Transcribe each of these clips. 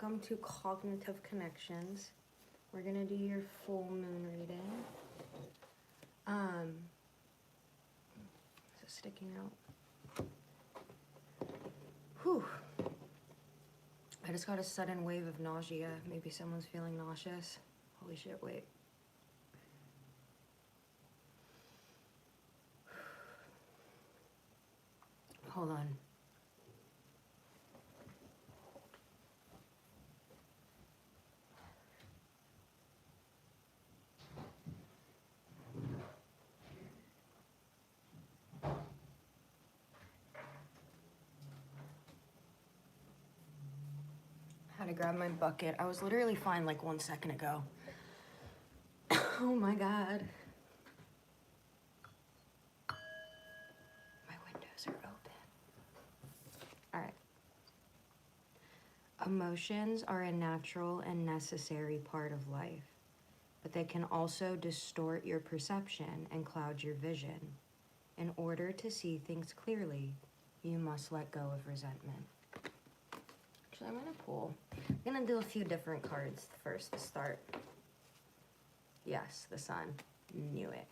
welcome to Cognitive Connections. We're gonna do your full moon reading. Is it sticking out? Whew. I just got a sudden wave of nausea. Maybe someone's feeling nauseous. Holy shit, wait. Hold on. Had to grab my bucket. I was literally fine like 1 second ago. Oh my God. My windows are open. All right. Emotions are a natural and necessary part of life, but they can also distort your perception and cloud your vision. In order to see things clearly, you must let go of resentment. Actually, I'm gonna pull. I'm gonna do a few different cards first to start. Yes, the sun. Knew it.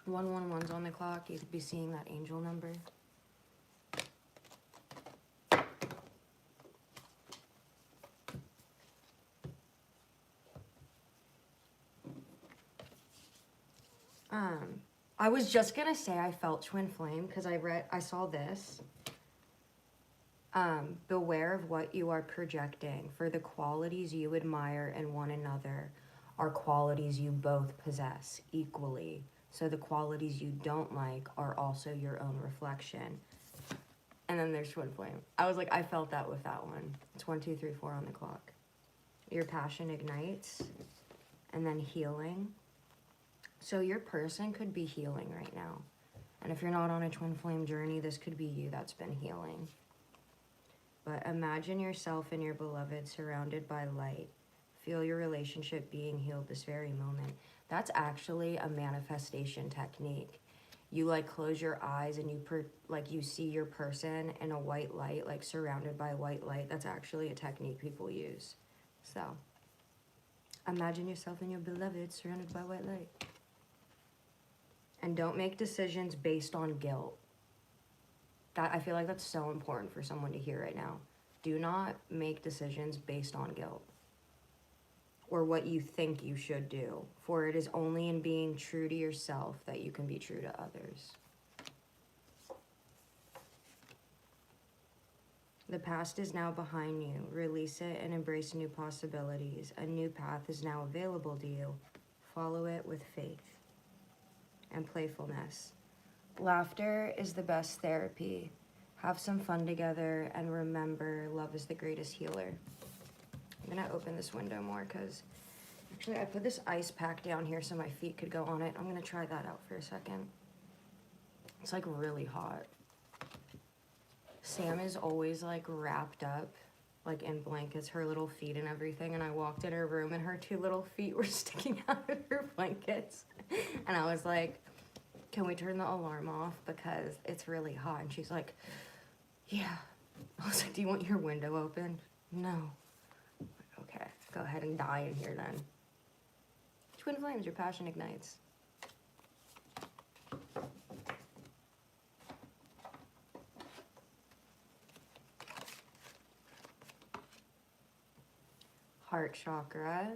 111's on the clock. You could be seeing that angel number. I was just gonna say I felt twin flame because I saw this. Beware of what you are projecting, for the qualities you admire in one another are qualities you both possess equally. So the qualities you don't like are also your own reflection. And then there's twin flame. I was like, I felt that with that one. It's 1, 2, 3, 4 on the clock. Your passion ignites, and then healing. So your person could be healing right now. And if you're not on a twin flame journey, this could be you that's been healing. But imagine yourself and your beloved surrounded by light. Feel your relationship being healed this very moment. That's actually a manifestation technique. You like close your eyes and you see your person in a white light, like surrounded by white light. That's actually a technique people use. So imagine yourself and your beloved surrounded by white light. And don't make decisions based on guilt. I feel like that's so important for someone to hear right now. Do not make decisions based on guilt or what you think you should do, for it is only in being true to yourself that you can be true to others. The past is now behind you. Release it and embrace new possibilities. A new path is now available to you. Follow it with faith and playfulness. Laughter is the best therapy. Have some fun together and remember, love is the greatest healer. I'm gonna open this window more because actually I put this ice pack down here so my feet could go on it. I'm gonna try that out for a second. It's like really hot. Sam is always like wrapped up like in blankets, her little feet and everything, and I walked in her room and her 2 little feet were sticking out of her blankets. And I was like, can we turn the alarm off because it's really hot? And she's like, yeah. I was like, do you want your window open? No. Okay, go ahead and die in here then. Twin flames, your passion ignites. Heart chakra.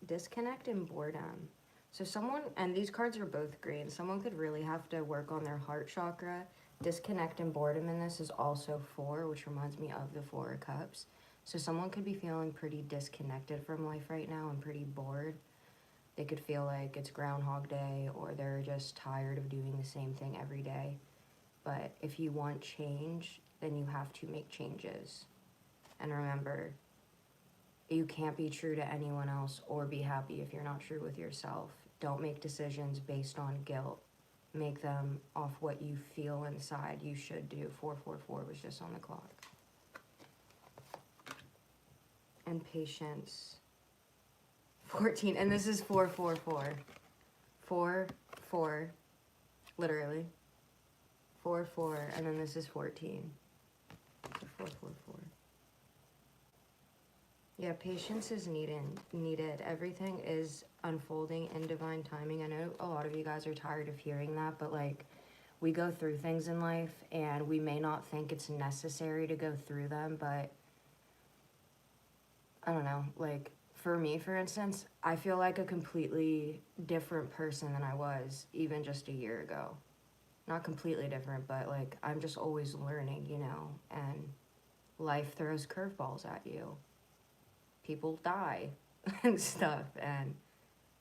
Disconnect and boredom. So someone, and these cards are both green, someone could really have to work on their heart chakra. Disconnect and boredom in this is also 4, which reminds me of the 4 of Cups. So someone could be feeling pretty disconnected from life right now and pretty bored. They could feel like it's Groundhog Day or they're just tired of doing the same thing every day. But if you want change, then you have to make changes. And remember, you can't be true to anyone else or be happy if you're not true with yourself. Don't make decisions based on guilt. Make them off what you feel inside you should do. 444 was just on the clock. And patience. 14, and this is 444. 4, 4, literally. 4, 4, and then this is 14. 444. Yeah, patience is needed. Everything is unfolding in divine timing. I know a lot of you guys are tired of hearing that, but like, we go through things in life and we may not think it's necessary to go through them, but I don't know, like, for me, for instance, I feel like a completely different person than I was even just a year ago. Not completely different, but like, I'm just always learning, you know, and life throws curveballs at you. People die and stuff, and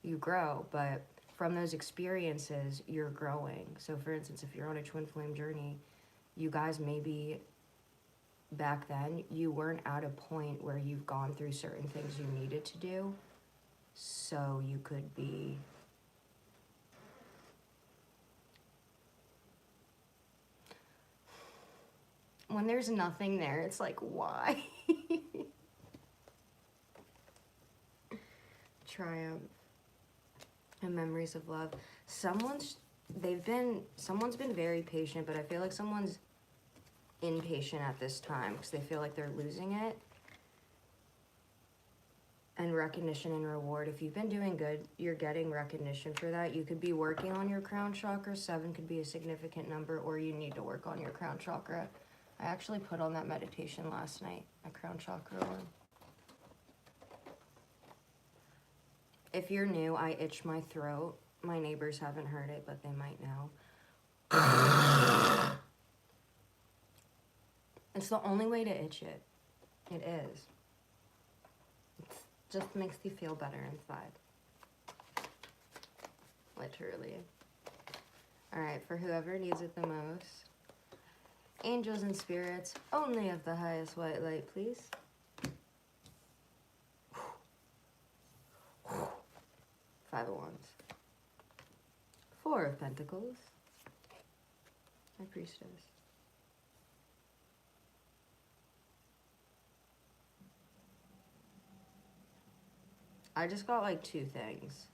you grow, but from those experiences, you're growing. So for instance, if you're on a twin flame journey, you guys maybe back then, you weren't at a point where you've gone through certain things you needed to do, so you could be when there's nothing there, it's like, why? Triumph and memories of love. Someone's been very patient, but I feel like someone's impatient at this time because they feel like they're losing it. And recognition and reward. If you've been doing good, you're getting recognition for that. You could be working on your crown chakra. 7 could be a significant number, or you need to work on your crown chakra. I actually put on that meditation last night, a crown chakra one. If you're new, I itch my throat. My neighbors haven't heard it, but they might now. It's the only way to itch it. It is. It just makes you feel better inside. Literally. Alright, for whoever needs it the most. Angels and spirits, only of the highest white light, please. 5 of Wands. 4 of Pentacles. High Priestess. I just got like 2 things.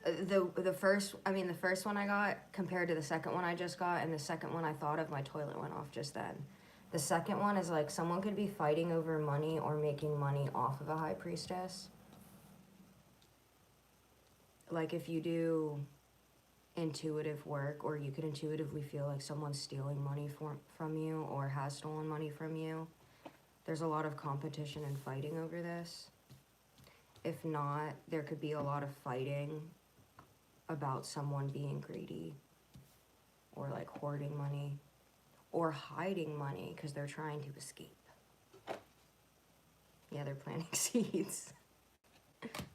The first one I got compared to the second one I just got, and the second one I thought of, my toilet went off just then. The second one is like someone could be fighting over money or making money off of a High Priestess. Like if you do intuitive work, or you could intuitively feel like someone's stealing money from you or has stolen money from you, there's a lot of competition and fighting over this. If not, there could be a lot of fighting about someone being greedy or like hoarding money or hiding money because they're trying to escape. Yeah, they're planting seeds.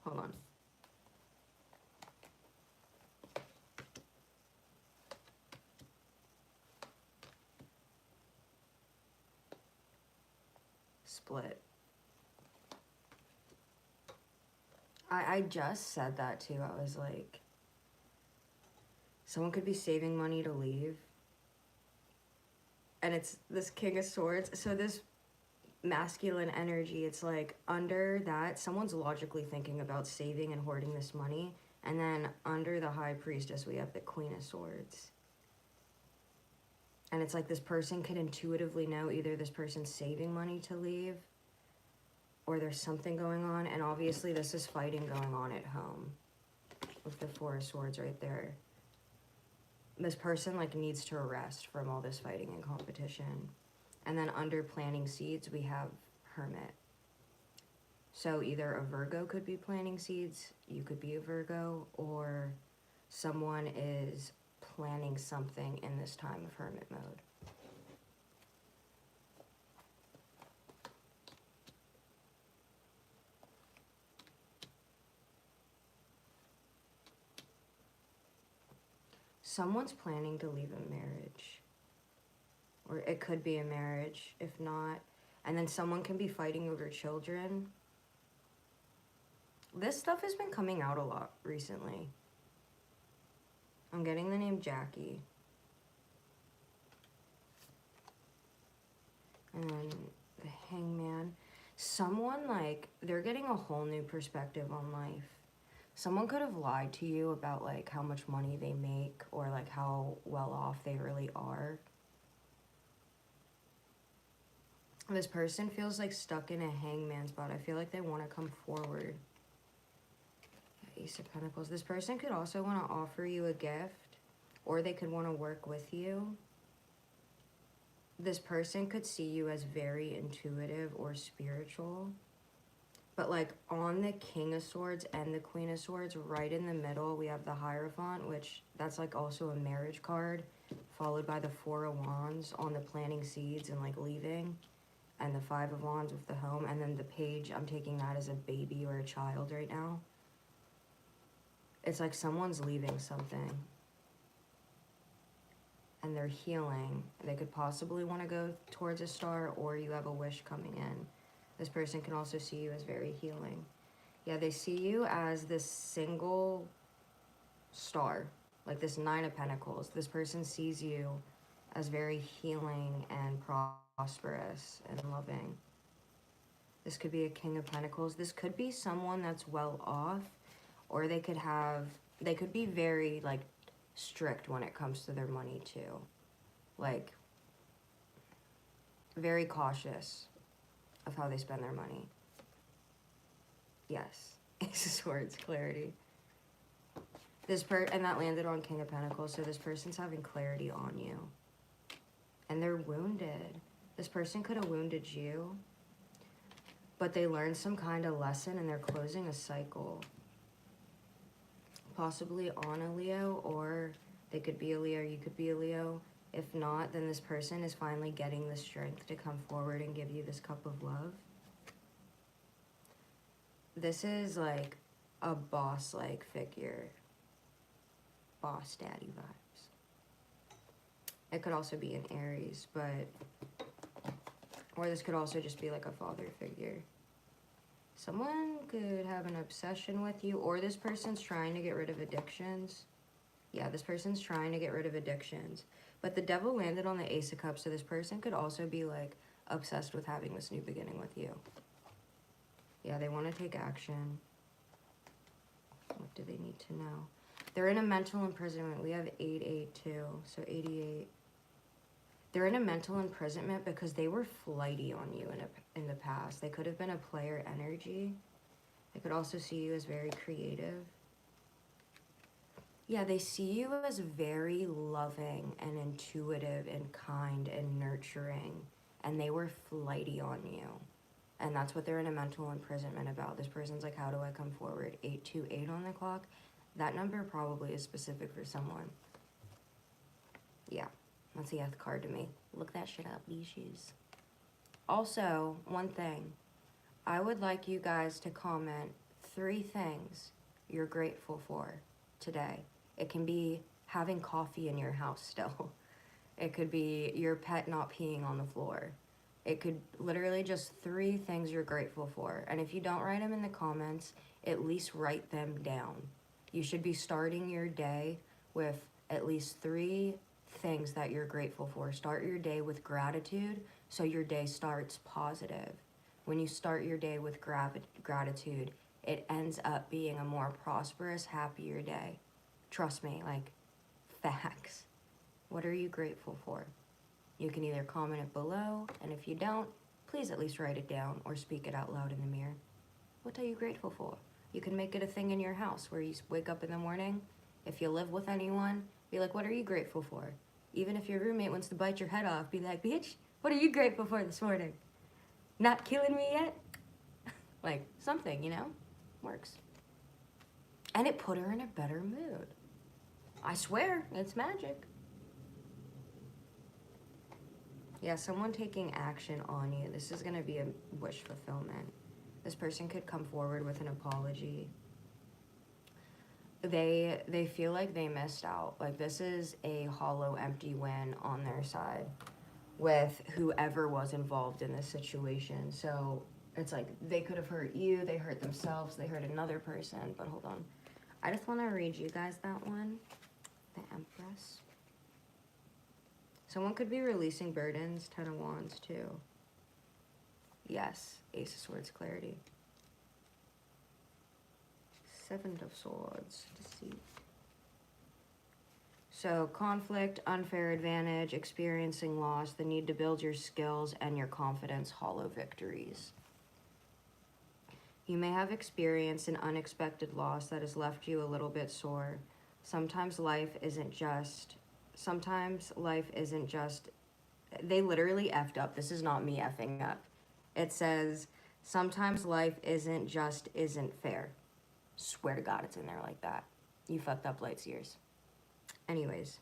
Hold on. Split. I just said that too. I was like, someone could be saving money to leave. And it's this King of Swords. So this masculine energy, it's like under that, someone's logically thinking about saving and hoarding this money. And then under the High Priestess, we have the Queen of Swords. And it's like this person could intuitively know either this person's saving money to leave or there's something going on. And obviously this is fighting going on at home with the 4 of Swords right there. This person like needs to rest from all this fighting and competition. And then under planting seeds, we have Hermit. So either a Virgo could be planting seeds, you could be a Virgo, or someone is planning something in this time of Hermit mode. Someone's planning to leave a marriage. Or it could be a marriage, if not. And then someone can be fighting over children. This stuff has been coming out a lot recently. I'm getting the name Jackie. And then the Hangman. Someone, like, they're getting a whole new perspective on life. Someone could have lied to you about, like, how much money they make or, like, how well off they really are. This person feels like stuck in a hangman spot. I feel like they want to come forward. Ace of Pentacles. This person could also want to offer you a gift, or they could want to work with you. This person could see you as very intuitive or spiritual. But like on the King of Swords and the Queen of Swords, right in the middle, we have the Hierophant, which that's like also a marriage card, followed by the Four of Wands on the planting seeds and like leaving, and the Five of Wands with the home, and then the Page, I'm taking that as a baby or a child right now. It's like someone's leaving something and they're healing. They could possibly want to go towards a star, or you have a wish coming in. This person can also see you as very healing. Yeah, they see you as this single star, like this Nine of Pentacles. This person sees you as very healing and prosperous and loving. This could be a King of Pentacles. This could be someone that's well off, or they could be very like strict when it comes to their money too. Like very cautious of how they spend their money. Yes. Ace of Swords, clarity. And that landed on King of Pentacles, so this person's having clarity on you. And they're wounded. This person could have wounded you, but they learned some kind of lesson and they're closing a cycle. Possibly on a Leo, or they could be a Leo, you could be a Leo. If not, then this person is finally getting the strength to come forward and give you this cup of love. This is like a boss-like figure. Boss daddy vibes. It could also be an Aries, or this could also just be like a father figure. Someone could have an obsession with you, or this person's trying to get rid of addictions. Yeah, this person's trying to get rid of addictions. But the Devil landed on the Ace of Cups, so this person could also be like obsessed with having this new beginning with you. Yeah, they want to take action. What do they need to know? They're in a mental imprisonment. We have 882, so 88. They're in a mental imprisonment because they were flighty on you in the past. They could have been a player energy. They could also see you as very creative. Yeah, they see you as very loving and intuitive and kind and nurturing. And they were flighty on you. And that's what they're in a mental imprisonment about. This person's like, how do I come forward? 828 on the clock. That number probably is specific for someone. Yeah. That's the F card to me. Look that shit up, these shoes. Also, one thing. I would like you guys to comment 3 things you're grateful for today. It can be having coffee in your house still. It could be your pet not peeing on the floor. It could literally just 3 things you're grateful for. And if you don't write them in the comments, at least write them down. You should be starting your day with at least 3 things that you're grateful for. Start your day with gratitude so your day starts positive. When you start your day with gratitude, it ends up being a more prosperous, happier day. Trust me, like, facts. What are you grateful for? You can either comment it below, and if you don't, please at least write it down or speak it out loud in the mirror. What are you grateful for? You can make it a thing in your house where you wake up in the morning. If you live with anyone, be like, what are you grateful for? Even if your roommate wants to bite your head off, be like, bitch, what are you grateful for this morning? Not killing me yet? Like, something, you know? Works. And it put her in a better mood. I swear, it's magic. Yeah, someone taking action on you. This is going to be a wish fulfillment. This person could come forward with an apology. They feel like they missed out. Like, this is a hollow, empty win on their side with whoever was involved in this situation. So it's like they could have hurt you, they hurt themselves, they hurt another person. But hold on. I just want to read you guys that one. The Empress. Someone could be releasing burdens. 10 of Wands too. Yes. Ace of Swords, clarity. 7 of Swords, deceit. So conflict, unfair advantage, experiencing loss, the need to build your skills, and your confidence, hollow victories. You may have experienced an unexpected loss that has left you a little bit sore. Sometimes life isn't just, they literally effed up. This is not me effing up. It says, sometimes life isn't fair. Swear to God it's in there like that. You fucked up lights years. Anyways.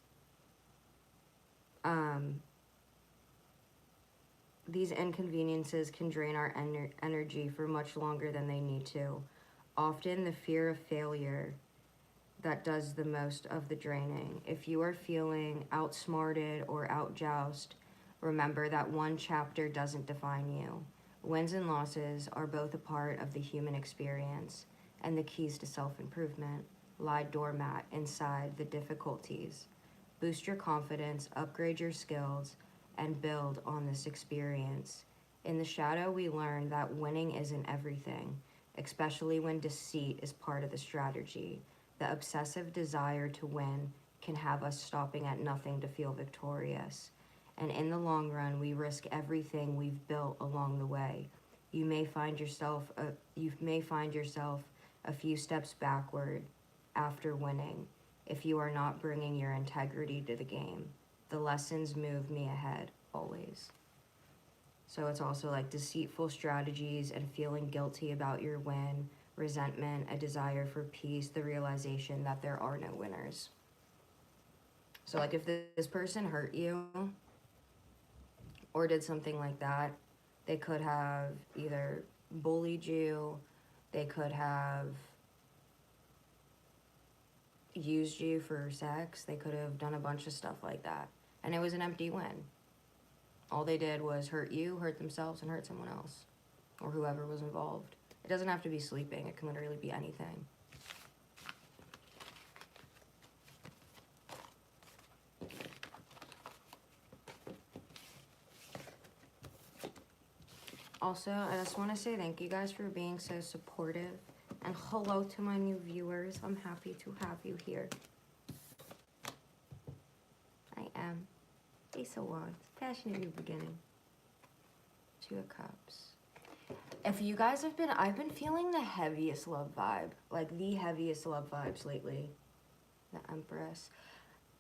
These inconveniences can drain our energy for much longer than they need to. Often the fear of failure that does the most of the draining. If you are feeling outsmarted or outjousted, remember that one chapter doesn't define you. Wins and losses are both a part of the human experience, and the keys to self-improvement lie doormat inside the difficulties. Boost your confidence, upgrade your skills, and build on this experience. In the shadow, we learn that winning isn't everything, especially when deceit is part of the strategy. The obsessive desire to win can have us stopping at nothing to feel victorious. And in the long run, we risk everything we've built along the way. You may find yourself a few steps backward after winning if you are not bringing your integrity to the game. The lessons move me ahead, always. So it's also like deceitful strategies and feeling guilty about your win, resentment, a desire for peace, the realization that there are no winners. So like if this person hurt you or did something like that, they could have either bullied you, they could have used you for sex, they could have done a bunch of stuff like that. And it was an empty win. All they did was hurt you, hurt themselves, and hurt someone else. Or whoever was involved. It doesn't have to be sleeping. It can literally be anything. Also, I just want to say thank you guys for being so supportive. And hello to my new viewers. I'm happy to have you here. I am Ace of Wands, passionate new beginning. Two of Cups. If you guys have been, I've been feeling the heaviest love vibe. Like the heaviest love vibes lately. The Empress.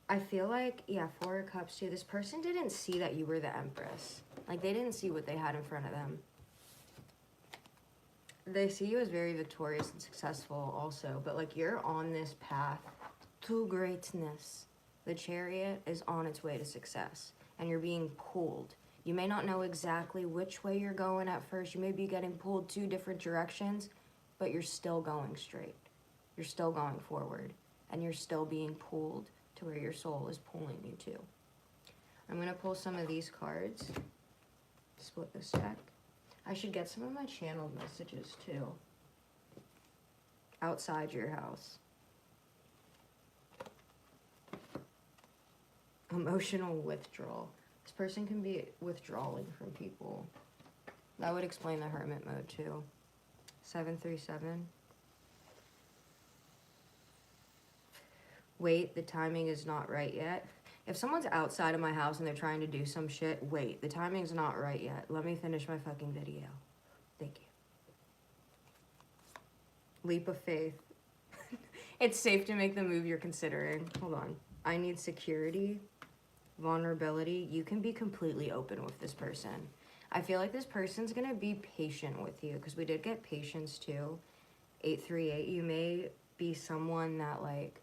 I feel like, yeah, Four of Cups too. This person didn't see that you were the Empress. Like they didn't see what they had in front of them. They see you as very victorious and successful also. But like you're on this path to greatness. The Chariot is on its way to success, and you're being pulled. You may not know exactly which way you're going at first. You may be getting pulled two different directions, but you're still going straight. You're still going forward, and you're still being pulled to where your soul is pulling you to. I'm going to pull some of these cards, split this deck. I should get some of my channeled messages too. Outside your house. Emotional withdrawal. This person can be withdrawing from people. That would explain the hermit mode too. 737. Wait, the timing is not right yet. If someone's outside of my house and they're trying to do some shit, wait, the timing's not right yet. Let me finish my fucking video. Thank you. Leap of faith. It's safe to make the move you're considering. Hold on. I need security. Vulnerability. You can be completely open with this person. I feel like this person's gonna be patient with you because we did get patience too. 838. You may be someone that like,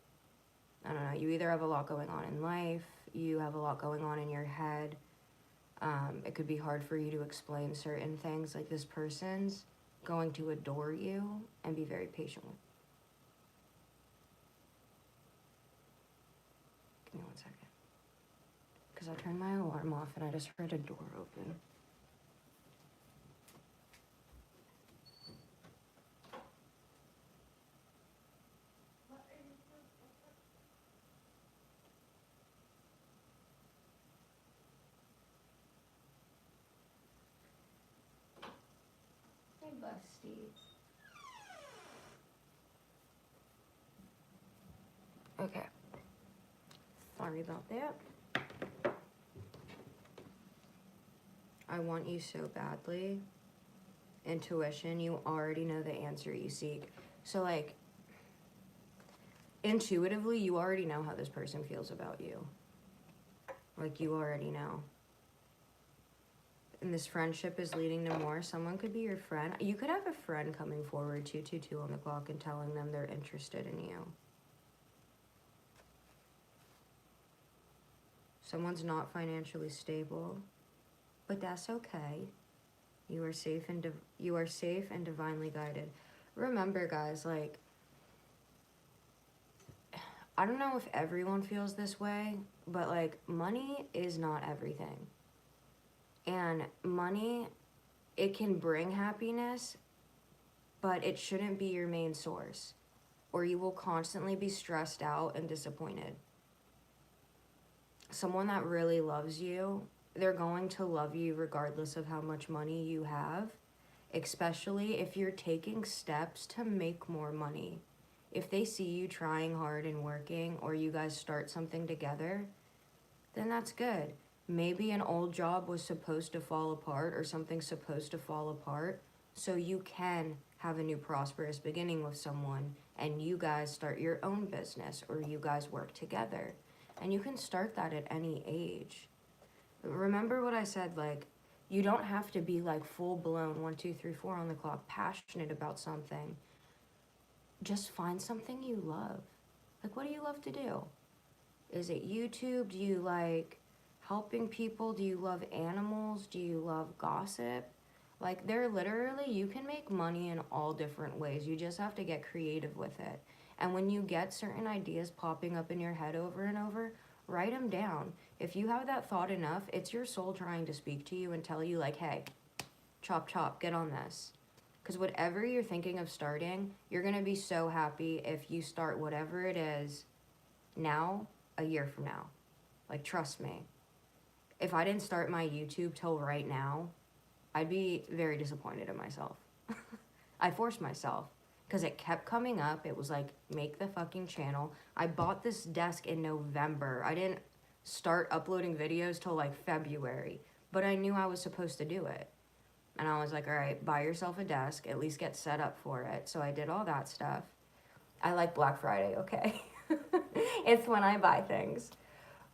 I don't know, you either have a lot going on in life, you have a lot going on in your head. It could be hard for you to explain certain things. Like this person's going to adore you and be very patient with. Give me 1 second. Because I turned my alarm off and I just heard a door open. Hey, Busty. Okay. Sorry about that. I want you so badly. Intuition, you already know the answer you seek. So, like, intuitively, you already know how this person feels about you. Like, you already know. And this friendship is leading to more. Someone could be your friend. You could have a friend coming forward 222 on the clock and telling them they're interested in you. Someone's not financially stable, but that's okay. You are safe and divinely guided. Remember, guys, like, I don't know if everyone feels this way, but like, money is not everything. And money, it can bring happiness, but it shouldn't be your main source, or you will constantly be stressed out and disappointed. Someone that really loves you, they're going to love you regardless of how much money you have, especially if you're taking steps to make more money. If they see you trying hard and working, or you guys start something together, then that's good. Maybe an old job was supposed to fall apart, or something's supposed to fall apart, so you can have a new prosperous beginning with someone, and you guys start your own business, or you guys work together. And you can start that at any age. Remember what I said, like, you don't have to be like full-blown 1, 2, 3, 4 on the clock, passionate about something. Just find something you love. Like, what do you love to do? Is it YouTube? Do you like helping people? Do you love animals? Do you love gossip? Like, they're literally, you can make money in all different ways. You just have to get creative with it. And when you get certain ideas popping up in your head over and over, write them down. If you have that thought enough, it's your soul trying to speak to you and tell you, like, hey, chop, chop, get on this. Because whatever you're thinking of starting, you're going to be so happy if you start whatever it is now, a year from now. Like, trust me. If I didn't start my YouTube till right now, I'd be very disappointed in myself. I forced myself because it kept coming up. It was like, make the fucking channel. I bought this desk in November. I didn't start uploading videos till like February, but I knew I was supposed to do it. And I was like, all right, buy yourself a desk, at least get set up for it. So I did all that stuff. I like Black Friday, okay? It's when I buy things.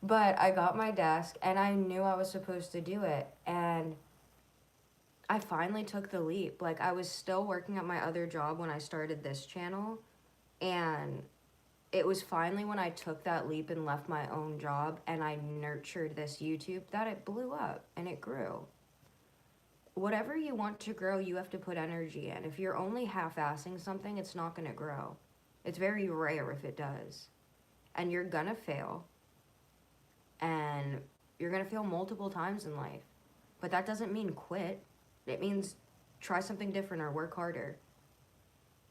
But I got my desk, and I knew I was supposed to do it. And I finally took the leap. Like, I was still working at my other job when I started this channel. And it was finally when I took that leap and left my own job and I nurtured this YouTube that it blew up and it grew. Whatever you want to grow, you have to put energy in. If you're only half-assing something, it's not going to grow. It's very rare if it does. And you're going to fail. And you're going to fail multiple times in life. But that doesn't mean quit. It means try something different or work harder.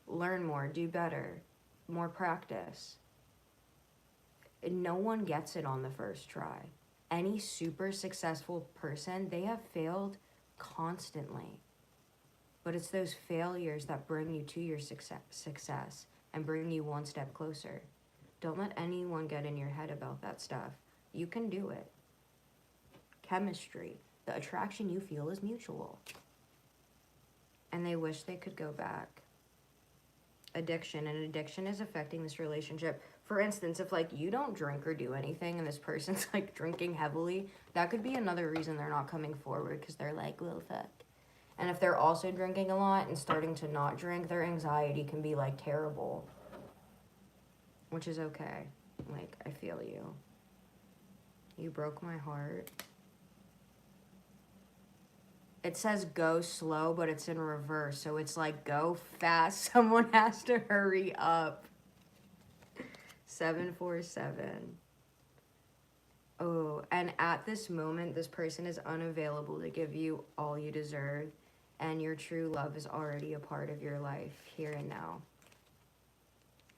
Learn more, do better, more practice. And no one gets it on the first try. Any super successful person, they have failed constantly. But it's those failures that bring you to your success and bring you one step closer. Don't let anyone get in your head about that stuff. You can do it. Chemistry. The attraction you feel is mutual. And they wish they could go back. Addiction. And addiction is affecting this relationship. For instance, if like you don't drink or do anything and this person's like drinking heavily, that could be another reason they're not coming forward, because they're like, well, fuck. And if they're also drinking a lot and starting to not drink, their anxiety can be like terrible. Which is okay. Like, I feel you. You broke my heart. It says go slow, but it's in reverse. So it's like go fast. Someone has to hurry up. 747. Oh, and at this moment, this person is unavailable to give you all you deserve. And your true love is already a part of your life here and now.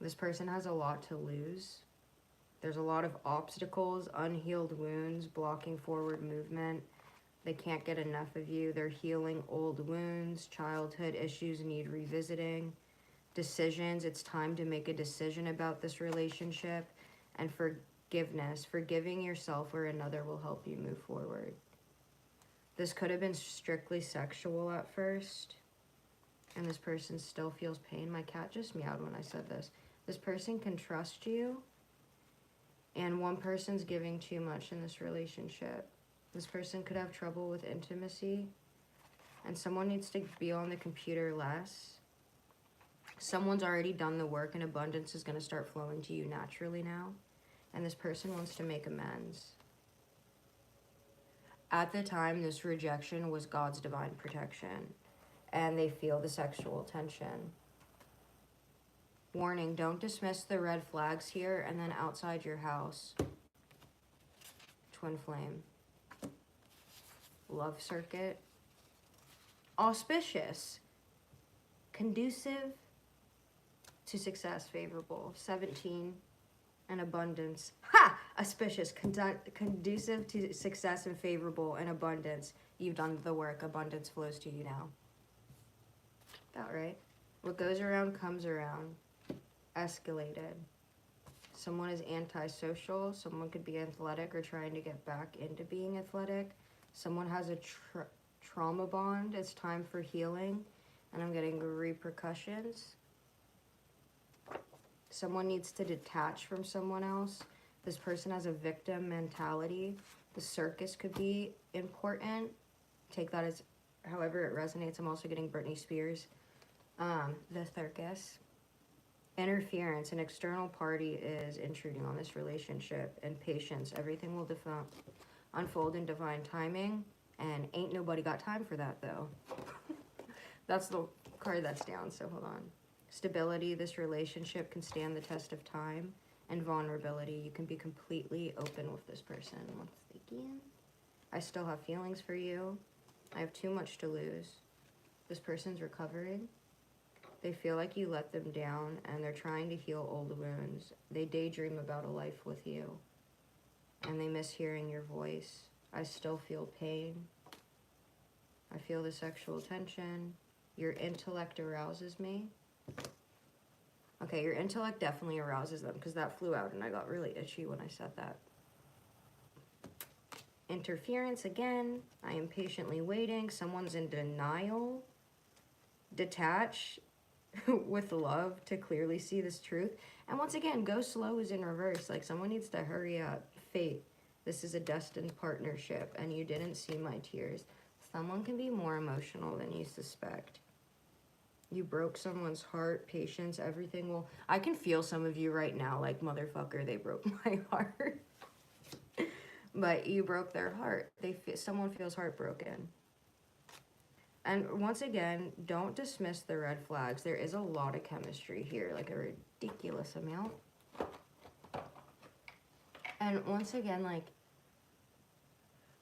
This person has a lot to lose. There's a lot of obstacles, unhealed wounds, blocking forward movement. They can't get enough of you. They're healing old wounds. Childhood issues need revisiting. Decisions. It's time to make a decision about this relationship. And forgiveness. Forgiving yourself or another will help you move forward. This could have been strictly sexual at first, and this person still feels pain. My cat just meowed when I said this. This person can trust you, and one person's giving too much in this relationship. This person could have trouble with intimacy, and someone needs to be on the computer less. Someone's already done the work, and abundance is going to start flowing to you naturally now, and this person wants to make amends. At the time, this rejection was God's divine protection, and they feel the sexual tension. Warning, don't dismiss the red flags here. And then outside your house, twin flame, love circuit, auspicious, conducive to success, favorable, 17, and abundance. Ha! Auspicious, conducive to success and favorable and abundance. You've done the work. Abundance flows to you now. About right. What goes around comes around. Escalated. Someone is antisocial. Someone could be athletic or trying to get back into being athletic. Someone has a trauma bond. It's time for healing. And I'm getting repercussions. Someone needs to detach from someone else. This person has a victim mentality. The circus could be important. Take that as however it resonates. I'm also getting Britney Spears. The circus. Interference. An external party is intruding on this relationship. And patience. Everything will unfold in divine timing. And ain't nobody got time for that, though. That's the card that's down, so hold on. Stability. This relationship can stand the test of time. And vulnerability. You can be completely open with this person. Once again, I still have feelings for you. I have too much to lose. This person's recovering. They feel like you let them down, and they're trying to heal old wounds. They daydream about a life with you, and they miss hearing your voice. I still feel pain. I feel the sexual tension. Your intellect arouses me. Okay, your intellect definitely arouses them, because that flew out, and I got really itchy when I said that. Interference again. I am patiently waiting. Someone's in denial. Detach with love to clearly see this truth. And once again, go slow is in reverse. Like, someone needs to hurry up. Fate. This is a destined partnership, and you didn't see my tears. Someone can be more emotional than you suspect. You broke someone's heart. Patience. Everything will... I can feel some of you right now like, motherfucker, they broke my heart. But you broke their heart. Someone feels heartbroken. And once again, don't dismiss the red flags. There is a lot of chemistry here, like a ridiculous amount. And once again, like,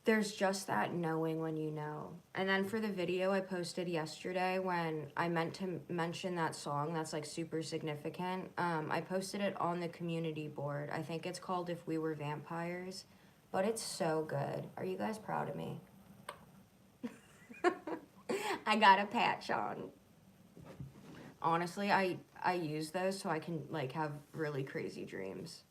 there's just that knowing when you know. And then for the video I posted yesterday when I meant to mention that song that's like super significant, I posted it on the community board. I think it's called If We Were Vampires, but it's so good. Are you guys proud of me? I got a patch on. Honestly, I use those so I can like have really crazy dreams.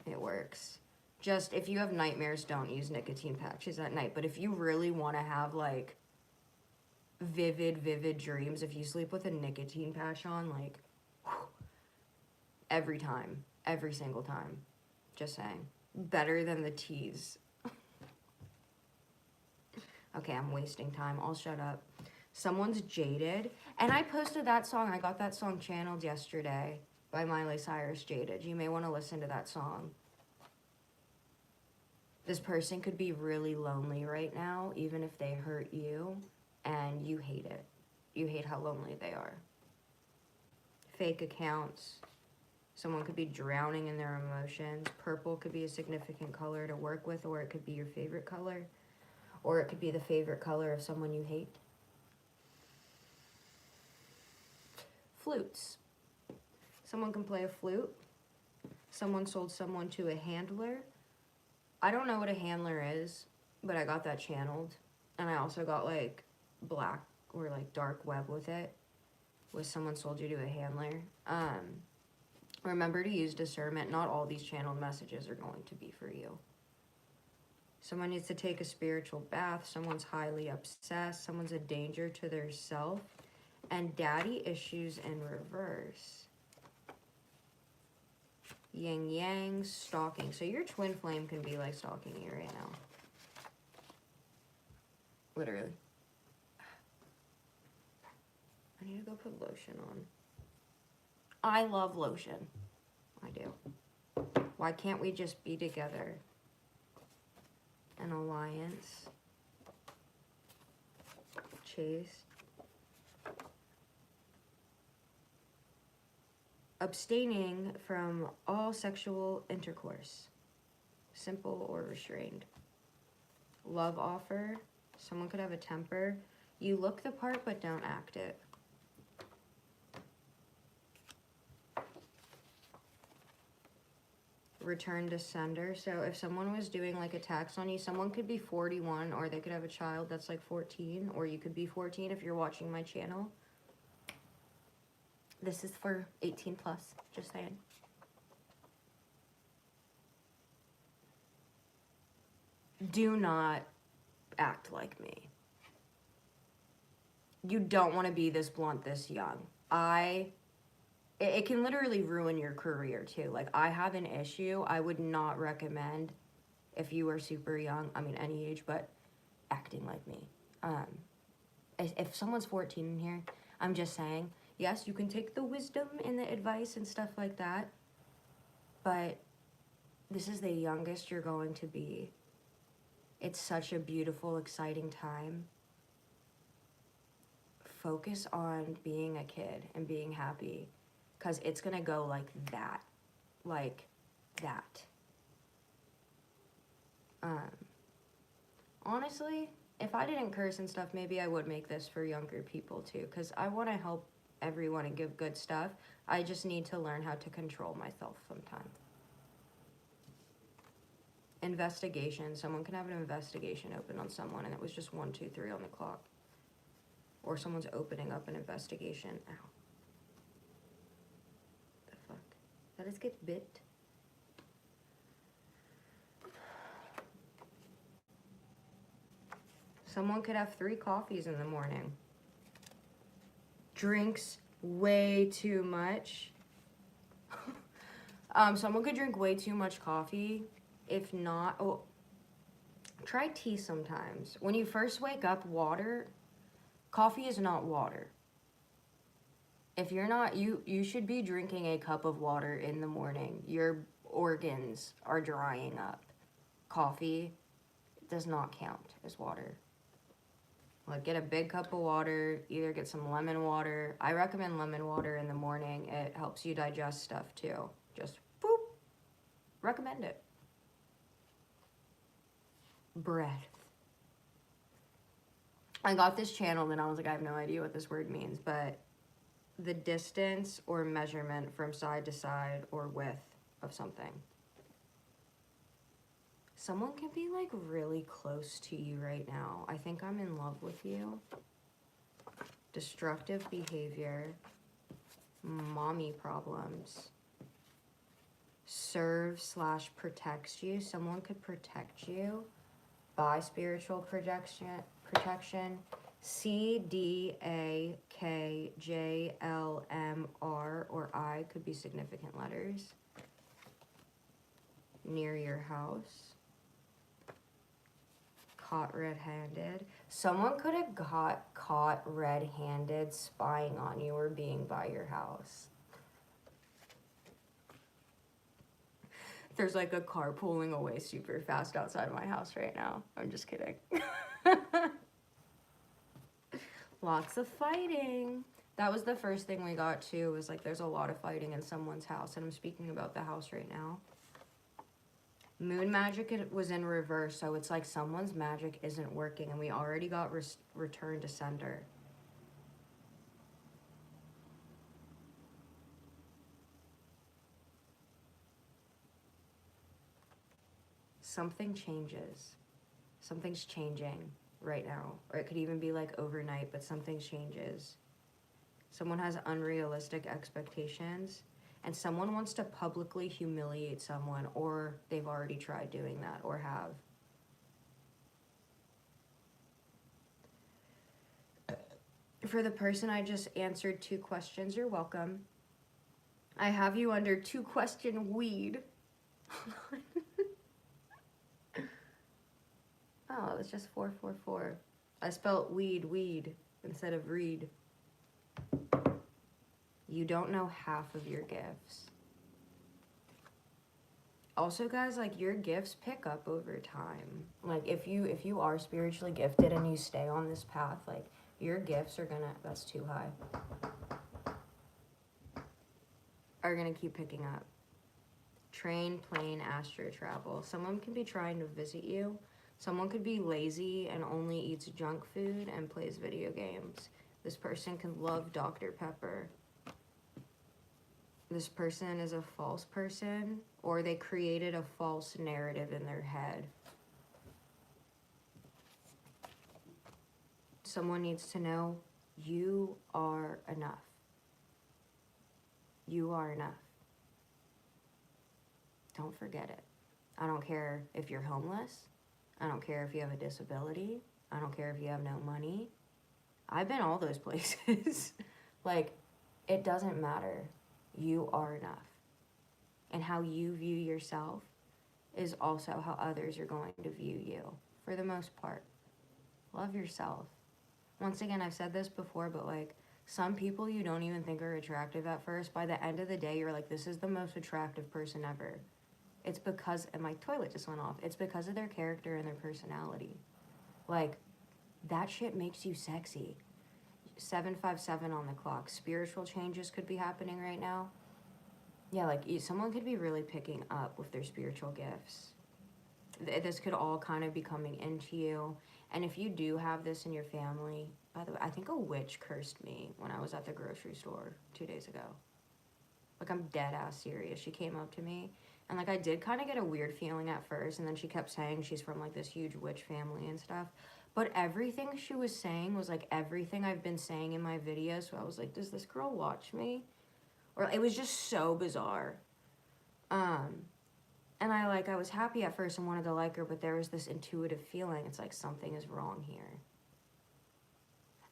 It works. Just if you have nightmares, don't use nicotine patches at night. But if you really want to have like vivid dreams, if you sleep with a nicotine patch on, like whew, every time, every single time. Just saying. Better than the teas. Okay, I'm wasting time. I'll shut up. Someone's jaded. And I posted that song. I got that song channeled yesterday by Miley Cyrus, Jaded. You may want to listen to that song. This person could be really lonely right now, even if they hurt you, and you hate it. You hate how lonely they are. Fake accounts. Someone could be drowning in their emotions. Purple could be a significant color to work with, or it could be your favorite color. Or it could be the favorite color of someone you hate. Flutes. Someone can play a flute. Someone sold someone to a handler. I don't know what a handler is, but I got that channeled. And I also got like black or like dark web with it. Was someone sold you to a handler. Remember to use discernment. Not all these channeled messages are going to be for you. Someone needs to take a spiritual bath. Someone's highly obsessed. Someone's a danger to their self. And daddy issues in reverse. Yin yang, stalking. So your twin flame can be like stalking you right now. Literally. I need to go put lotion on. I love lotion. I do. Why can't we just be together? An alliance. Chase. Abstaining from all sexual intercourse. Simple or restrained. Love offer. Someone could have a temper. You look the part but don't act it. Return to sender. So if someone was doing like attacks on you, someone could be 41 or they could have a child that's like 14, or you could be 14 if you're watching my channel. This is for 18 plus, just saying. Do not act like me. You don't want to be this blunt this young. It can literally ruin your career too. Like, I have an issue. I would not recommend, if you are super young, I mean any age, but acting like me. If someone's 14 in here, I'm just saying, yes, you can take the wisdom and the advice and stuff like that, but this is the youngest you're going to be. It's such a beautiful, exciting time. Focus on being a kid and being happy, because it's going to go like that. Like that. Honestly, if I didn't curse and stuff, maybe I would make this for younger people too, because I want to help everyone and give good stuff. I just need to learn how to control myself sometime. Investigation. Someone can have an investigation open on someone, and it was just 1, 2, 3 on the clock. Or someone's opening up an investigation. Ow. The fuck? Let us get bit. Someone could have 3 coffees in the morning. Drinks way too much. Someone could drink way too much coffee. If not, try tea sometimes. When you first wake up, water, coffee is not water. If you're not, you should be drinking a cup of water in the morning. Your organs are drying up. Coffee does not count as water. Like, get a big cup of water, either get some lemon water. I recommend lemon water in the morning. It helps you digest stuff too. Just boop. Recommend it. Breath. I got this channeled and I was like, I have no idea what this word means, but the distance or measurement from side to side or width of something. Someone can be like really close to you right now. I think I'm in love with you. Destructive behavior. Mommy problems. Serve/protects you. Someone could protect you by spiritual protection. CDAKJLMR or I could be significant letters. Near your house. Caught red-handed. Someone could have got caught red-handed spying on you or being by your house. There's like a car pulling away super fast outside of my house right now. I'm just kidding. Lots of fighting. That was the first thing we got too, was like there's a lot of fighting in someone's house, and I'm speaking about the house right now. Moon magic, it was in reverse, so it's like someone's magic isn't working, and we already got return to sender. Something changes. Something's changing right now. Or it could even be like overnight, but something changes. Someone has unrealistic expectations. and someone wants to publicly humiliate someone, or they've already tried doing that or have. For the person I just answered 2 questions, you're welcome. I have you under 2-question weed. Oh, it's just 444. I spelled weed instead of read. You don't know half of your gifts. Also, guys, like, your gifts pick up over time. Like, if you are spiritually gifted and you stay on this path, like, your gifts are gonna, that's too high, are gonna keep picking up. Train, plane, astro travel. Someone could be trying to visit you. Someone could be lazy and only eats junk food and plays video games. This person can love Dr. Pepper. This person is a false person, or they created a false narrative in their head. Someone needs to know you are enough. You are enough. Don't forget it. I don't care if you're homeless. I don't care if you have a disability. I don't care if you have no money. I've been all those places. Like, it doesn't matter. You are enough. And how you view yourself is also how others are going to view you, for the most part. Love yourself. Once again, I've said this before, but like, some people you don't even think are attractive at first, by the end of the day, you're like, this is the most attractive person ever. It's because, and my toilet just went off, it's because of their character and their personality. Like, that shit makes you sexy. 757 on the clock. Spiritual changes could be happening right now. Yeah, like, someone could be really picking up with their spiritual gifts. This could all kind of be coming into you. And if you do have this in your family, by the way, I think a witch cursed me when I was at the grocery store 2 days ago. Like, I'm dead ass serious. She came up to me, and like, I did kind of get a weird feeling at first, and then she kept saying she's from like this huge witch family and stuff. But everything she was saying was like everything I've been saying in my videos. So I was like, does this girl watch me? Or it was just so bizarre. And I was happy at first and wanted to like her, but there was this intuitive feeling. It's like, something is wrong here.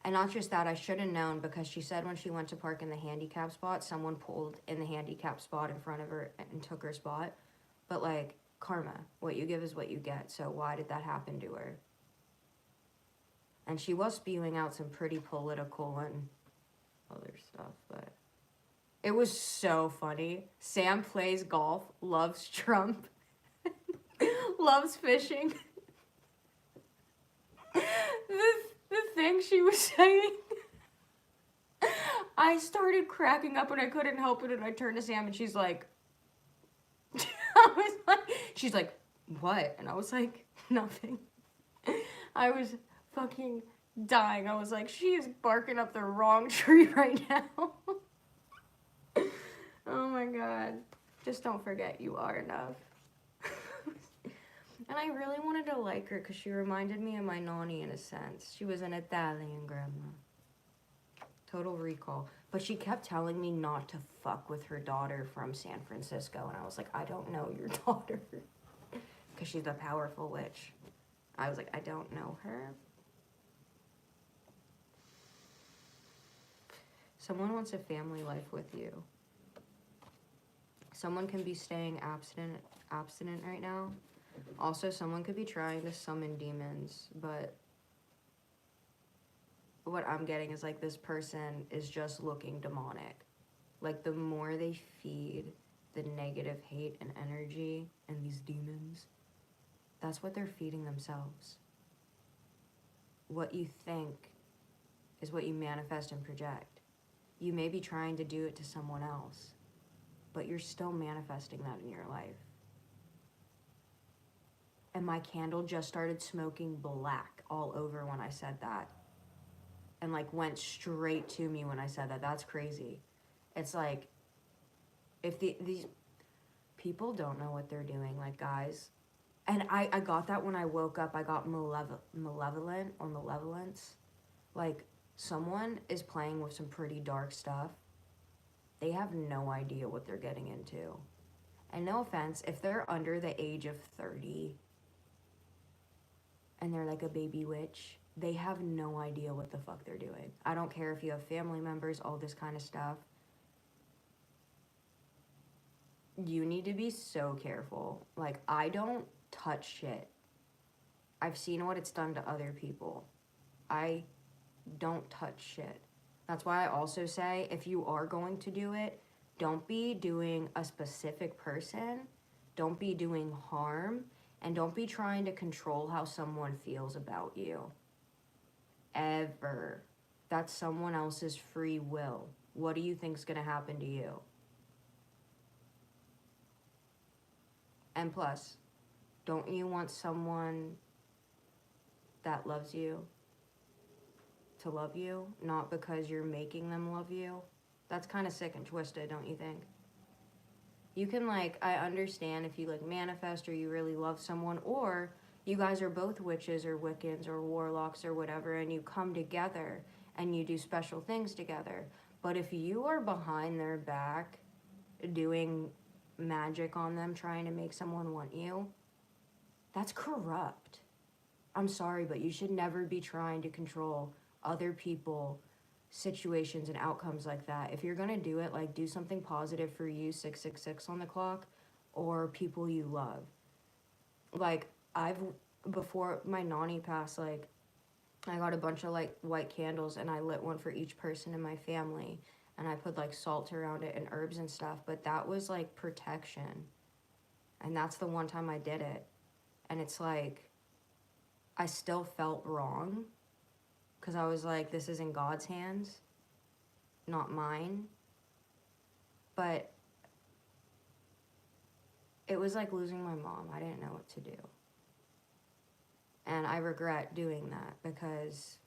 And not just that, I should have known, because she said when she went to park in the handicap spot, someone pulled in the handicap spot in front of her and took her spot. But like, karma, what you give is what you get. So why did that happen to her? And she was spewing out some pretty political and other stuff, but it was so funny. Sam plays golf, loves Trump, loves fishing. The thing she was saying, I started cracking up and I couldn't help it, and I turned to Sam and she's like, she's like, what? And I was like, nothing. I was fucking dying. I was like, she is barking up the wrong tree right now. Oh my god. Just don't forget you are enough. And I really wanted to like her because she reminded me of my nanny in a sense. She was an Italian grandma. Total recall. But she kept telling me not to fuck with her daughter from San Francisco. And I was like, I don't know your daughter. Because she's a powerful witch. I was like, I don't know her. Someone wants a family life with you. Someone can be staying abstinent right now. Also, someone could be trying to summon demons, but what I'm getting is like, this person is just looking demonic. Like, the more they feed the negative hate and energy and these demons, that's what they're feeding themselves. What you think is what you manifest and project. You may be trying to do it to someone else, but you're still manifesting that in your life. And my candle just started smoking black all over when I said that. And like, went straight to me when I said that. That's crazy. It's like, if these people don't know what they're doing, like, guys. And I got that when I woke up. I got malevolent or malevolence. Like, someone is playing with some pretty dark stuff. they have no idea what they're getting into. And no offense, if they're under the age of 30 and they're like a baby witch, they have no idea what the fuck they're doing. I don't care if you have family members, all this kind of stuff. You need to be so careful. Like, I don't touch shit. I've seen what it's done to other people. I don't touch shit. That's why I also say, if you are going to do it, don't be doing a specific person, don't be doing harm, and don't be trying to control how someone feels about you. Ever. That's someone else's free will. What do you think's gonna happen to you? And plus, don't you want someone that loves you to love you, not because you're making them love you? That's kind of sick and twisted, don't you think? You can, like, I understand if you, like, manifest or you really love someone, or you guys are both witches or Wiccans or warlocks or whatever, and you come together and you do special things together. But if you are behind their back doing magic on them, trying to make someone want you, that's corrupt. I'm sorry, but you should never be trying to control other people, situations, and outcomes like that. If you're gonna do it, like, do something positive for you, 666 on the clock, or people you love. Like, before my nanny passed, like, I got a bunch of, like, white candles, and I lit one for each person in my family, and I put, like, salt around it and herbs and stuff, but that was, like, protection. And that's the one time I did it. And it's like, I still felt wrong, because I was like, this is in God's hands, not mine. But it was like losing my mom. I didn't know what to do. And I regret doing that, because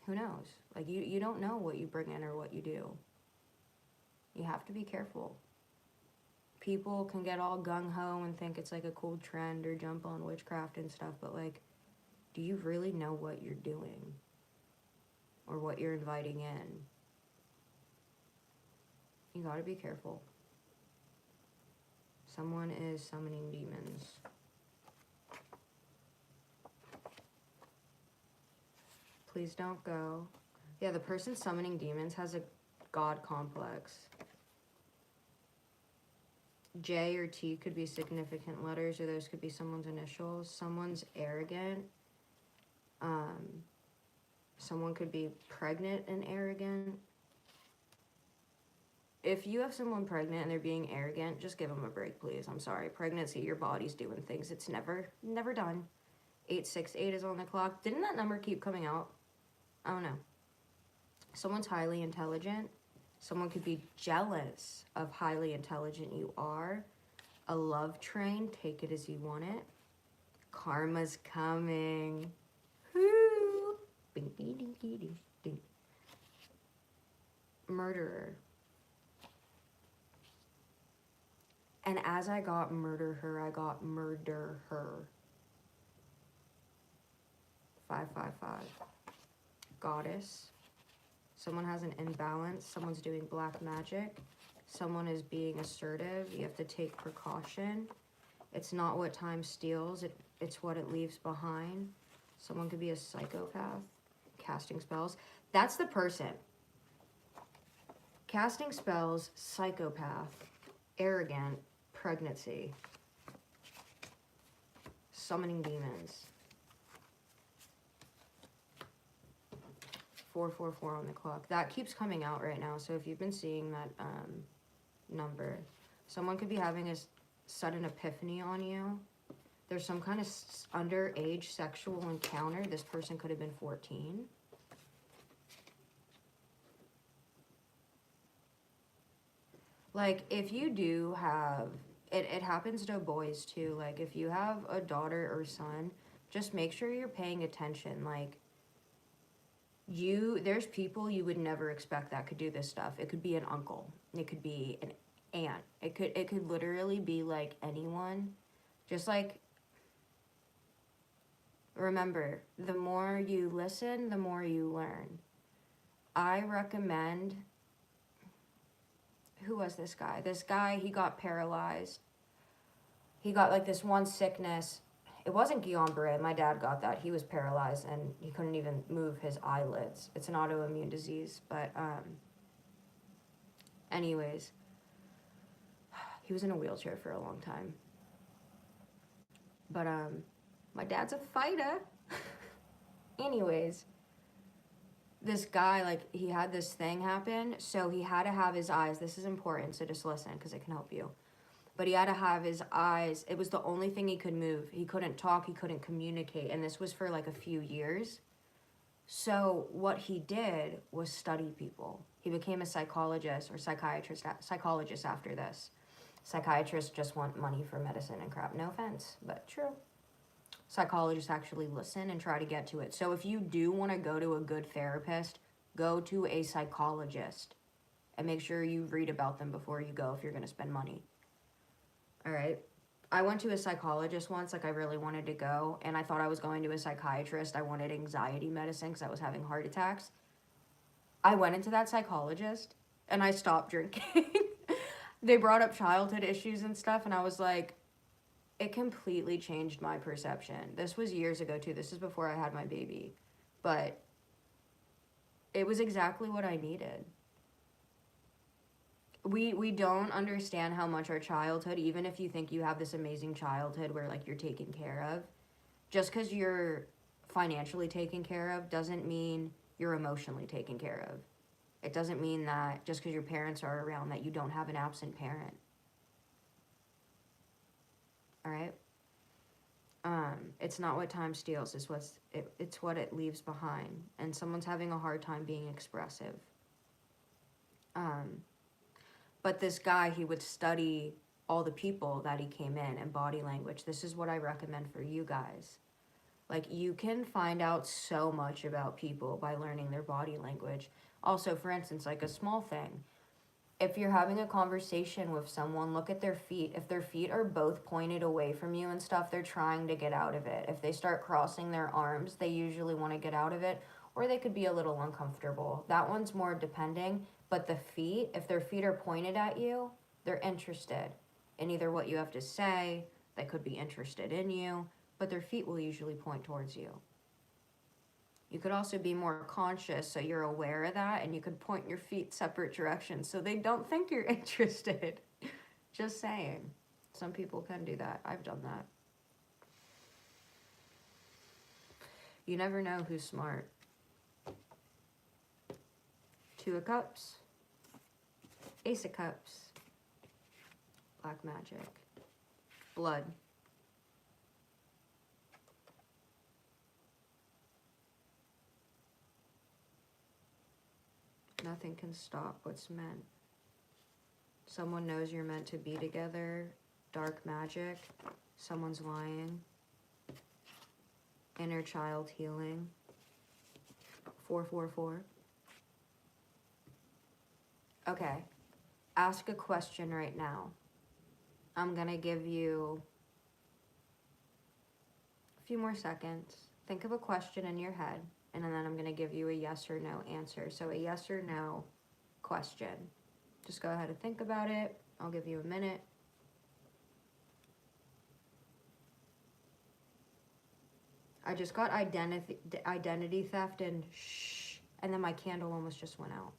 who knows? Like, you don't know what you bring in or what you do. You have to be careful. People can get all gung-ho and think it's like a cool trend or jump on witchcraft and stuff, but, like, do you really know what you're doing or what you're inviting in? You gotta be careful. Someone is summoning demons. Please don't go. Yeah, the person summoning demons has a god complex. J or T could be significant letters, or those could be someone's initials. Someone's arrogant. Someone could be pregnant and arrogant. If you have someone pregnant and they're being arrogant, just give them a break, please. I'm sorry. Pregnancy, your body's doing things it's never done. 868 is on the clock. Didn't that number keep coming out? I don't know. Someone's highly intelligent. Someone could be jealous of highly intelligent you are. A love train, take it as you want it. Karma's coming. Whoo! Bing, ding, ding, ding, ding. Murderer. And as I got murder her, I got murder her. 555. Goddess. Someone has an imbalance. Someone's doing black magic. Someone is being assertive. You have to take precaution. It's not what time steals. It's what it leaves behind. Someone could be a psychopath. Casting spells. That's the person. Casting spells, psychopath, arrogant, pregnancy. Summoning demons. 444 on the clock. That keeps coming out right now, so if you've been seeing that number, someone could be having a sudden epiphany on you. There's some kind of underage sexual encounter. This person could have been 14. Like, if you do have, it happens to boys too. Like, if you have a daughter or son, just make sure you're paying attention. Like, there's people you would never expect that could do this stuff. It could be an uncle. It could be an aunt. It could literally be, like, anyone. Just, like, remember, the more you listen, the more you learn. I recommend who was this guy? This guy, he got paralyzed. He got like this one sickness. It wasn't Guillain-Barré. My dad got that. He was paralyzed and he couldn't even move his eyelids. It's an autoimmune disease. But anyways, he was in a wheelchair for a long time. But my dad's a fighter. Anyways, this guy, like, he had this thing happen, so he had to have his eyes. This is important, so just listen because it can help you. But he had to have his eyes. It was the only thing he could move. He couldn't talk. He couldn't communicate. And this was for like a few years. So what he did was study people. He became a psychologist or psychologist after this. Psychiatrists just want money for medicine and crap. No offense, but true. Psychologists actually listen and try to get to it. So if you do want to go to a good therapist, go to a psychologist. And make sure you read about them before you go if you're going to spend money. All right. I went to a psychologist once, like I really wanted to go, and I thought I was going to a psychiatrist. I wanted anxiety medicine because I was having heart attacks. I went into that psychologist, and I stopped drinking. They brought up childhood issues and stuff, and I was like, it completely changed my perception. This was years ago, too. This is before I had my baby. But it was exactly what I needed. We don't understand how much our childhood, even if you think you have this amazing childhood where like you're taken care of, just because you're financially taken care of doesn't mean you're emotionally taken care of. It doesn't mean that just because your parents are around that you don't have an absent parent. All right? It's not what time steals, it's what it leaves behind. And someone's having a hard time being expressive. But this guy, he would study all the people that he came in and body language. This is what I recommend for you guys. Like, you can find out so much about people by learning their body language. Also, for instance, like a small thing. If you're having a conversation with someone, look at their feet. If their feet are both pointed away from you and stuff, they're trying to get out of it. If they start crossing their arms, they usually want to get out of it. Or they could be a little uncomfortable. That one's more depending. But the feet, if their feet are pointed at you, they're interested in either what you have to say, they could be interested in you, but their feet will usually point towards you. You could also be more conscious so you're aware of that, and you could point your feet separate directions so they don't think you're interested. Just saying. Some people can do that. I've done that. You never know who's smart. Two of Cups, Ace of Cups, Black Magic, Blood. Nothing can stop what's meant. Someone knows you're meant to be together. Dark magic. Someone's lying. Inner child healing. 444. Okay, ask a question right now. I'm going to give you a few more seconds. Think of a question in your head, and then I'm going to give you a yes or no answer. So a yes or no question. Just go ahead and think about it. I'll give you a minute. I just got identity theft and shh, and then my candle almost just went out.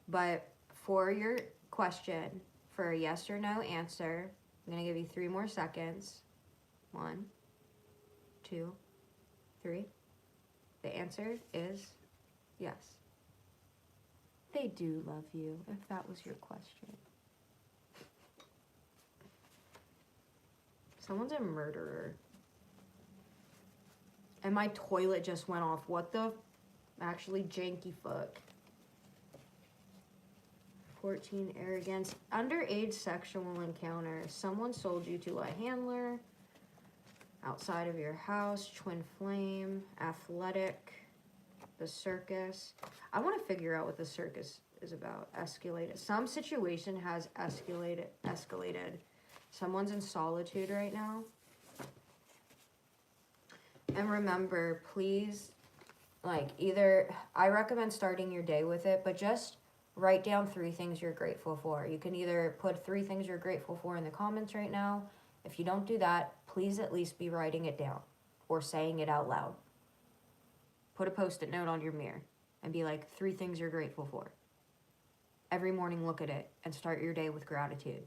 But for your question, for a yes or no answer, I'm going to give you 3 more seconds. 1, 2, 3. The answer is yes. They do love you, if that was your question. Someone's a murderer. And my toilet just went off. What the? Actually, janky fuck. 14, arrogance. Underage sexual encounter. Someone sold you to a handler. Outside of your house. Twin flame. Athletic. The circus. I want to figure out what the circus is about. Escalated. Some situation has escalated. Someone's in solitude right now. And remember, please, like, either, I recommend starting your day with it, but just Write down 3 things you're grateful for. You can either put 3 things you're grateful for in the comments right now. If you don't do that, please at least be writing it down or saying it out loud. Put a post-it note on your mirror and be like, 3 things you're grateful for. Every morning, look at it and start your day with gratitude.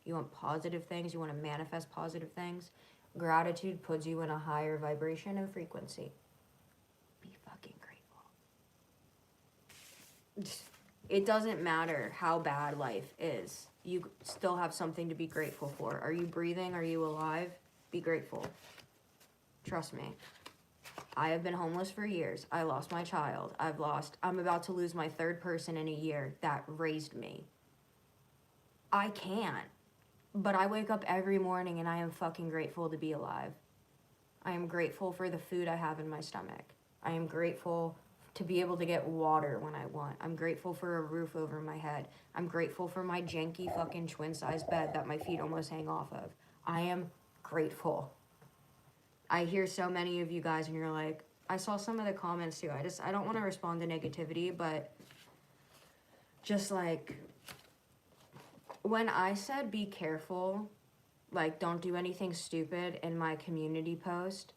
You want positive things, you want to manifest positive things. Gratitude puts you in a higher vibration and frequency. Be fucking grateful. It doesn't matter how bad life is. You still have something to be grateful for. Are you breathing? Are you alive? Be grateful. Trust me. I have been homeless for years. I lost my child. I'm about to lose my 3rd person in a year that raised me. I can't. But I wake up every morning and I am fucking grateful to be alive. I am grateful for the food I have in my stomach. I am grateful to be able to get water when I want. I'm grateful for a roof over my head. I'm grateful for my janky fucking twin-size bed that my feet almost hang off of. I am grateful. I hear so many of you guys and you're like, I saw some of the comments too. I don't want to respond to negativity, but just like, when I said be careful, like don't do anything stupid in my community post,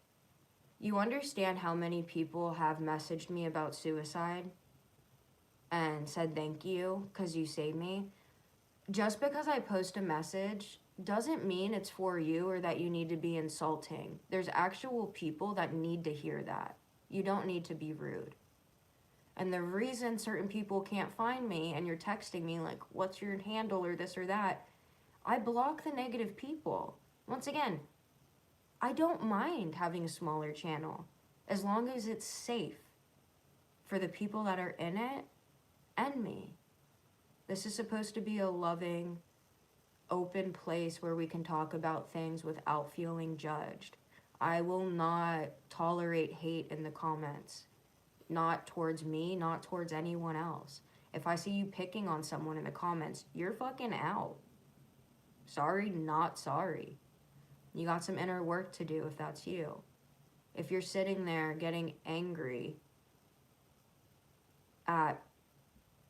you understand how many people have messaged me about suicide and said thank you because you saved me. Just because I post a message doesn't mean it's for you or that you need to be insulting. There's actual people that need to hear that. You don't need to be rude. And the reason certain people can't find me and you're texting me like, what's your handle or this or that, I block the negative people. Once again, I don't mind having a smaller channel as long as it's safe for the people that are in it and me. This is supposed to be a loving, open place where we can talk about things without feeling judged. I will not tolerate hate in the comments. Not towards me, not towards anyone else. If I see you picking on someone in the comments, you're fucking out. Sorry, not sorry. You got some inner work to do if that's you. If you're sitting there getting angry at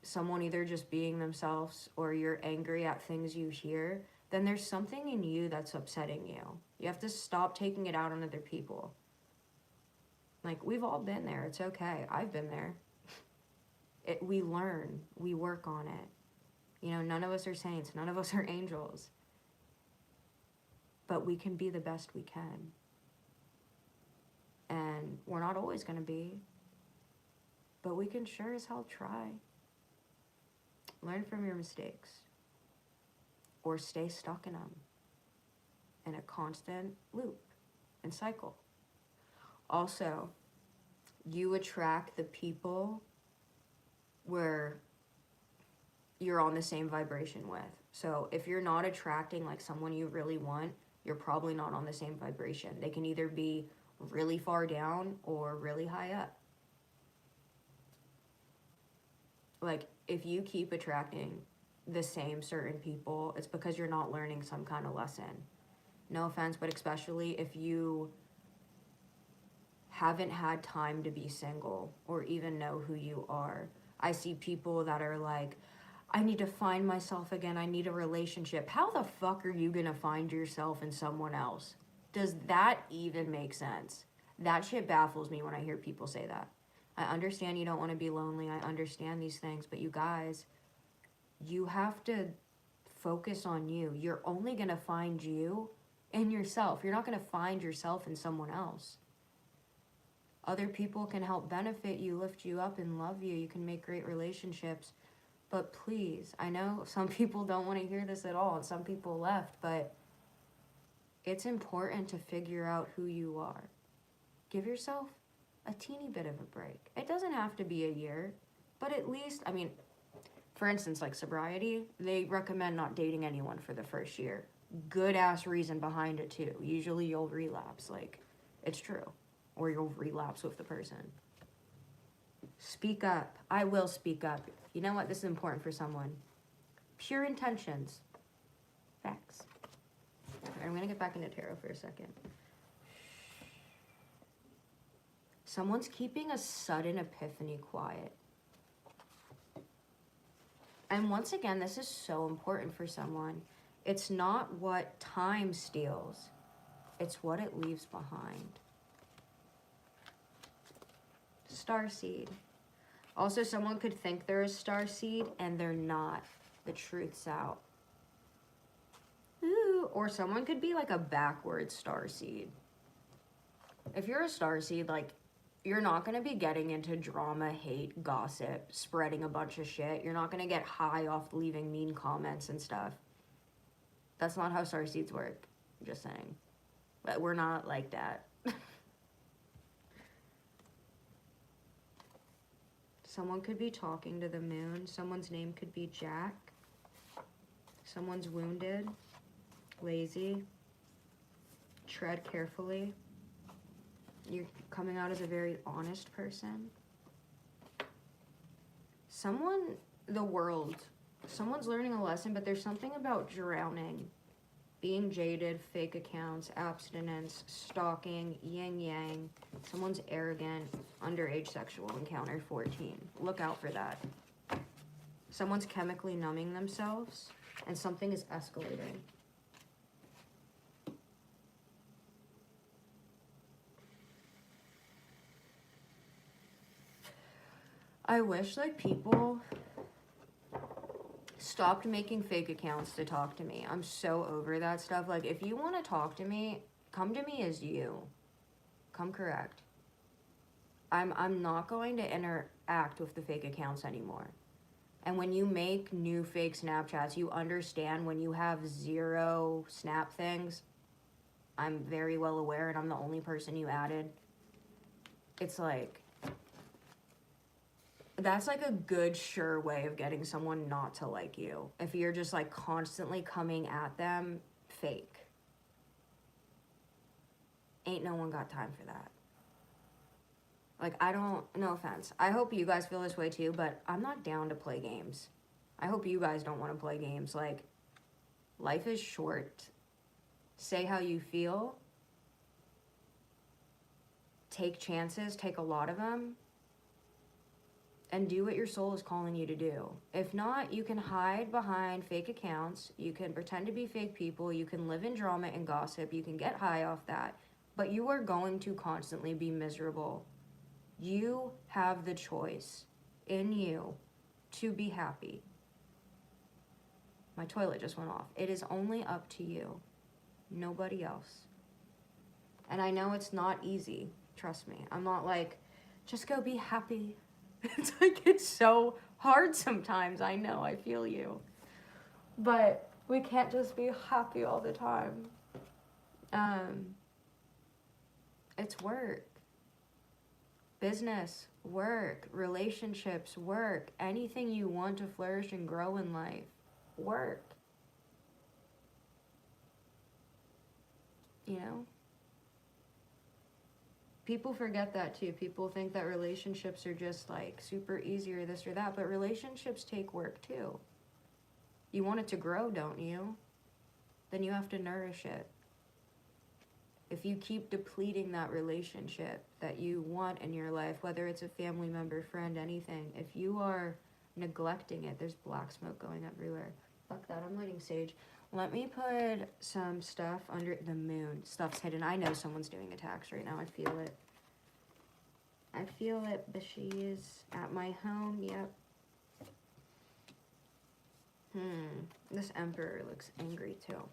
someone either just being themselves or you're angry at things you hear, then there's something in you that's upsetting you. You have to stop taking it out on other people. Like, we've all been there. It's okay. I've been there. We learn. We work on it. You know, none of us are saints. None of us are angels. But we can be the best we can. And we're not always going to be. But we can sure as hell try. Learn from your mistakes. Or stay stuck in them. In a constant loop and cycle. Also, you attract the people where you're on the same vibration with. So if you're not attracting like someone you really want, you're probably not on the same vibration. They can either be really far down or really high up. Like, if you keep attracting the same certain people, it's because you're not learning some kind of lesson. No offense, but especially if you haven't had time to be single or even know who you are. I see people that are like, I need to find myself again. I need a relationship. How the fuck are you gonna find yourself in someone else? Does that even make sense? That shit baffles me when I hear people say that. I understand you don't want to be lonely. I understand these things, but you guys, you have to focus on you. You're only gonna find you in yourself. You're not gonna find yourself in someone else. Other people can help benefit you, lift you up, and love you. You can make great relationships. But please, I know some people don't want to hear this at all, and some people left, but it's important to figure out who you are. Give yourself a teeny bit of a break. It doesn't have to be a year, but at least, I mean, for instance, like sobriety, they recommend not dating anyone for the first year. Good ass reason behind it too. Usually you'll relapse, like, it's true. Or you'll relapse with the person. Speak up. I will speak up. You know what? This is important for someone. Pure intentions. Facts. I'm going to get back into tarot for a second. Someone's keeping a sudden epiphany quiet. And once again, this is so important for someone. It's not what time steals, it's what it leaves behind. Starseed. Also, someone could think they're a starseed and they're not. The truth's out. Ooh, or someone could be like a backwards starseed. If you're a starseed, like, you're not going to be getting into drama, hate, gossip, spreading a bunch of shit. You're not going to get high off leaving mean comments and stuff. That's not how starseeds work. I'm just saying. But we're not like that. Someone could be talking to the moon. Someone's name could be Jack. Someone's wounded, lazy. Tread carefully. You're coming out as a very honest person. Someone's learning a lesson, but there's something about drowning, being jaded, fake accounts, abstinence, stalking, yin yang. Someone's arrogant, underage sexual encounter, 14. Look out for that. Someone's chemically numbing themselves, and something is escalating. I wish, like, people stopped making fake accounts to talk to me. I'm so over that stuff. Like, if you want to talk to me, come to me as you. Come correct. I'm not going to interact with the fake accounts anymore. And when you make new fake Snapchats, you understand when you have 0 snap things. I'm very well aware, and I'm the only person you added. It's like, that's like a good, sure way of getting someone not to like you. If you're just like constantly coming at them fake. Ain't no one got time for that. Like, no offense. I hope you guys feel this way too, but I'm not down to play games. I hope you guys don't want to play games. Like, life is short. Say how you feel. Take chances, take a lot of them. And do what your soul is calling you to do. If not, you can hide behind fake accounts. You can pretend to be fake people. You can live in drama and gossip. You can get high off that. But you are going to constantly be miserable. You have the choice in you to be happy. My toilet just went off. It is only up to you. Nobody else. And I know it's not easy. Trust me. I'm not like, just go be happy. It's like, it's so hard sometimes. I know, I feel you. But we can't just be happy all the time. It's work. Business, work, relationships, work. Anything you want to flourish and grow in life, work. You know? People forget that too. People think that relationships are just like super easy or this or that, but relationships take work too. You want it to grow, don't you? Then you have to nourish it. If you keep depleting that relationship that you want in your life, whether it's a family member, friend, anything, if you are neglecting it, there's black smoke going everywhere. Fuck that, I'm lighting sage. Let me put some stuff under the moon. Stuff's hidden. I know someone's doing attacks right now. I feel it. I feel it, but she is at my home. Yep. This emperor looks angry too.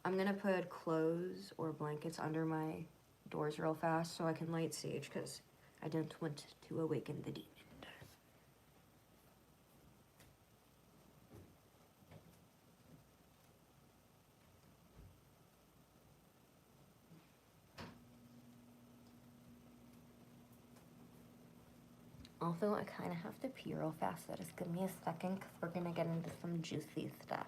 I'm gonna put clothes or blankets under my doors real fast so I can light sage because I don't want to awaken the demon. Also, I kind of have to pee real fast, so just give me a second because we're going to get into some juicy stuff.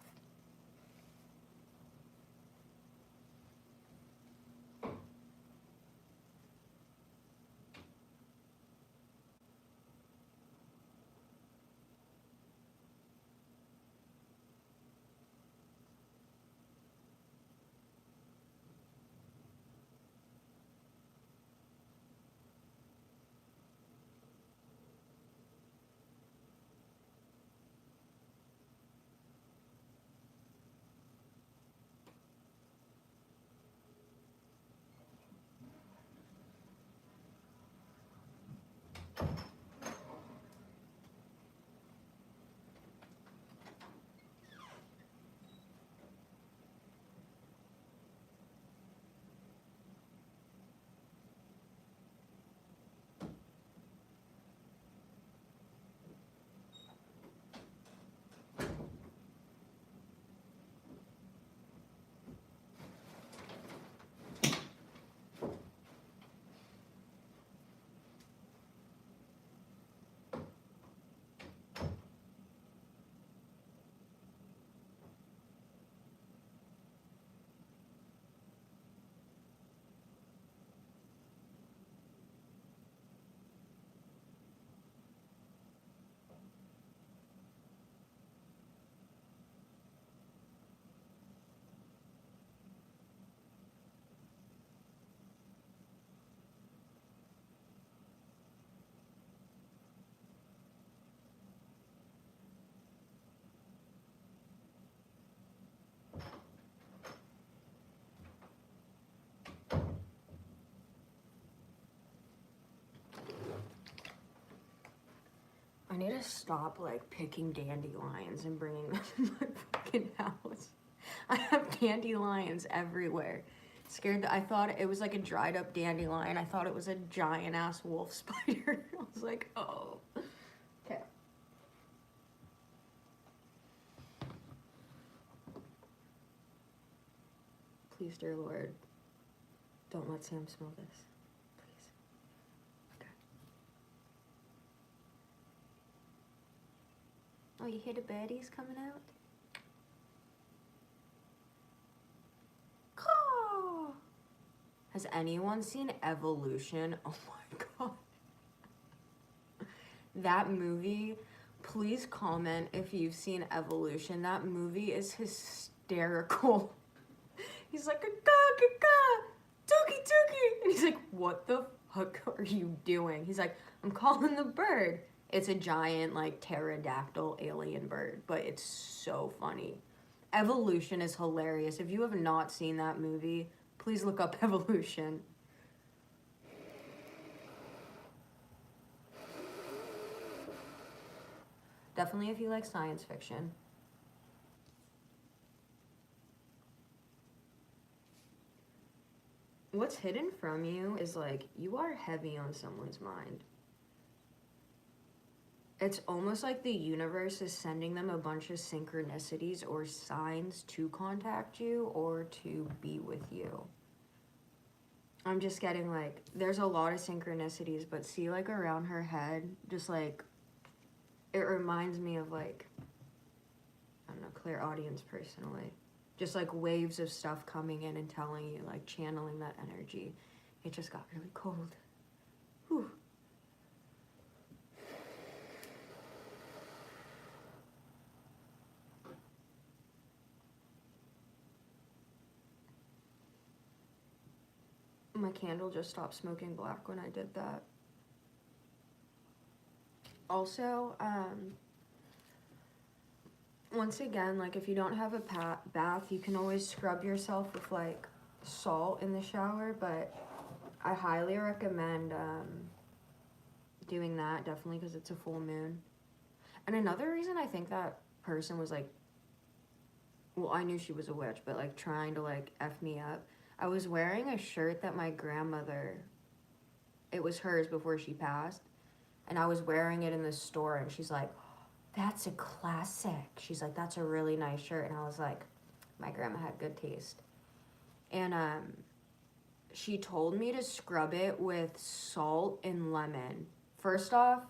I need to stop like picking dandelions and bringing them to my fucking house. I have dandelions everywhere. Scared that I thought it was like a dried up dandelion. I thought it was a giant ass wolf spider. I was like, oh. Okay. Please, dear Lord, don't let Sam smell this. Please. Okay. Oh, you hear the birdies coming out? Caw! Has anyone seen Evolution? Oh my god. That movie, please comment if you've seen Evolution. That movie is hysterical. He's like, Tuki, Tuki. And he's like, what the fuck are you doing? He's like, I'm calling the bird. It's a giant, like, pterodactyl alien bird, but it's so funny. Evolution is hilarious. If you have not seen that movie, please look up Evolution. Definitely if you like science fiction. What's hidden from you is like, you are heavy on someone's mind. It's almost like the universe is sending them a bunch of synchronicities or signs to contact you or to be with you. I'm just getting like, there's a lot of synchronicities, but see like around her head, just like, it reminds me of like, I don't know, clairaudience personally. Just like waves of stuff coming in and telling you, like channeling that energy. It just got really cold. Whew. My candle just stopped smoking black when I did that. Also, once again, like if you don't have a bath, you can always scrub yourself with like salt in the shower, but I highly recommend doing that, definitely, because it's a full moon. And another reason I think that person was like, well, I knew she was a witch, but like trying to like F me up. I was wearing a shirt that my grandmother, it was hers before she passed, and I was wearing it in the store, and she's like, that's a classic. She's like, that's a really nice shirt. And I was like, my grandma had good taste. And she told me to scrub it with salt and lemon. First off,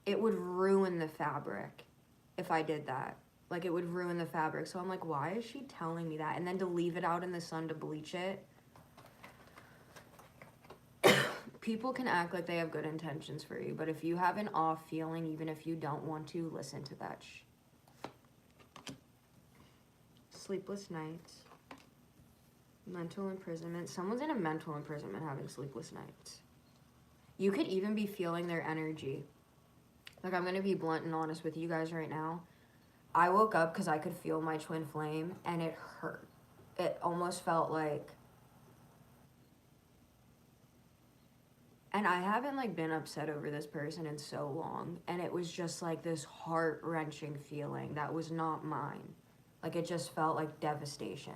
it would ruin the fabric if I did that. Like, it would ruin the fabric. So I'm like, why is she telling me that? And then to leave it out in the sun to bleach it. People can act like they have good intentions for you, but if you have an off feeling, even if you don't want to, listen to that sleepless nights, mental imprisonment. Someone's in a mental imprisonment having sleepless nights. You could even be feeling their energy. Like, I'm going to be blunt and honest with you guys right now. I woke up because I could feel my twin flame, and it hurt. It almost felt like... And I haven't, like, been upset over this person in so long. And it was just, like, this heart-wrenching feeling that was not mine. Like, it just felt like devastation.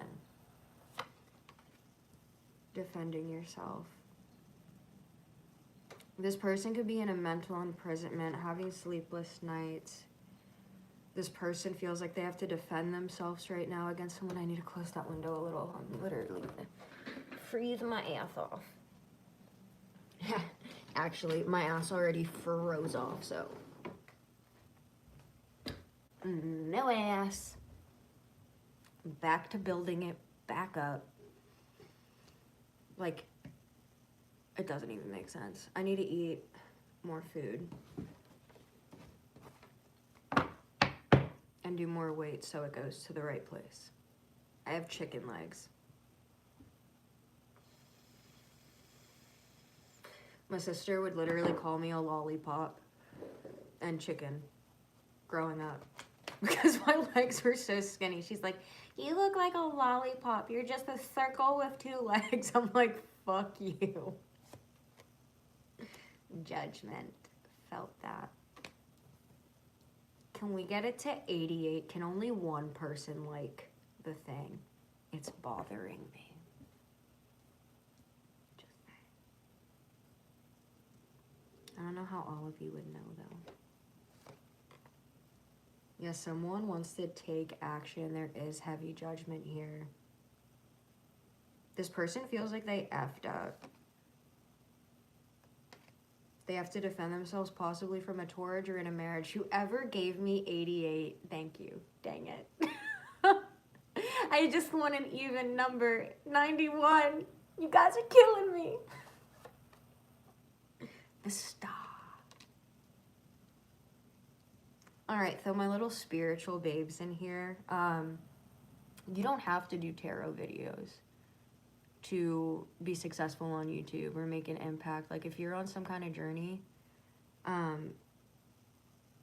Defending yourself. This person could be in a mental imprisonment, having sleepless nights. This person feels like they have to defend themselves right now against someone. I need to close that window a little. I'm literally gonna freeze my ass off. Actually, my ass already froze off, so. No ass. Back to building it back up. Like, it doesn't even make sense. I need to eat more food. And do more weight so it goes to the right place. I have chicken legs. My sister would literally call me a lollipop and chicken growing up because my legs were so skinny. She's like, you look like a lollipop. You're just a circle with two legs. I'm like, fuck you. Judgment. Felt that. can we get it to 88? Can only one person like the thing? It's bothering me. Just saying. I don't know how all of you would know, though. Yeah, someone wants to take action. There is heavy judgment here. This person feels like they effed up. They have to defend themselves possibly from a torrent or in a marriage. Whoever gave me 88, thank you. Dang it. I just want an even number. 91. You guys are killing me. The star. All right, so my little spiritual babes in here. You don't have to do tarot videos to be successful on YouTube or make an impact. Like, if you're on some kind of journey,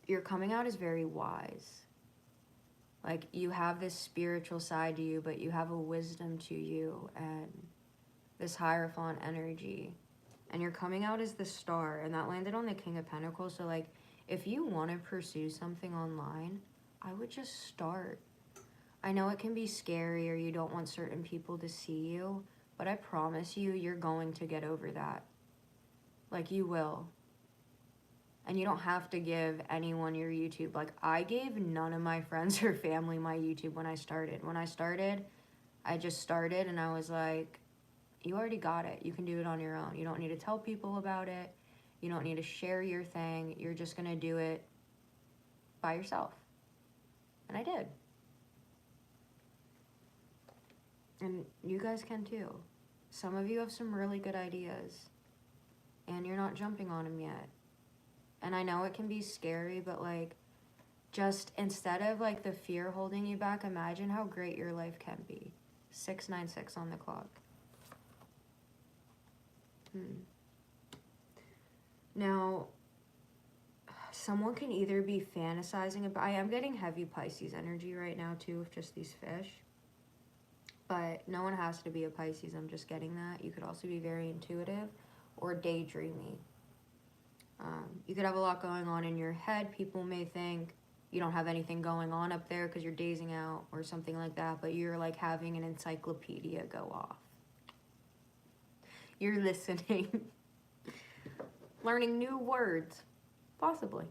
your coming out is very wise. Like, you have this spiritual side to you, but you have a wisdom to you and this Hierophant energy. And your coming out is the star, and that landed on the King of Pentacles. So, like, if you want to pursue something online, I would just start. I know it can be scary or you don't want certain people to see you, but I promise you, you're going to get over that. Like, you will. And you don't have to give anyone your YouTube. Like, I gave none of my friends or family my YouTube when I started. When I started, I just started and I was like, you already got it. You can do it on your own. You don't need to tell people about it. You don't need to share your thing. You're just going to do it by yourself. And I did. And you guys can too. Some of you have some really good ideas, and you're not jumping on them yet. And I know it can be scary, but like, just instead of like the fear holding you back, imagine how great your life can be. 696 on the clock. Now, someone can either be fantasizing about, I am getting heavy Pisces energy right now too with just these fish. But no one has to be a Pisces, I'm just getting that. You could also be very intuitive or daydreamy. You could have a lot going on in your head. People may think you don't have anything going on up there because you're dazing out or something like that, but you're like having an encyclopedia go off. You're listening. Learning new words, possibly.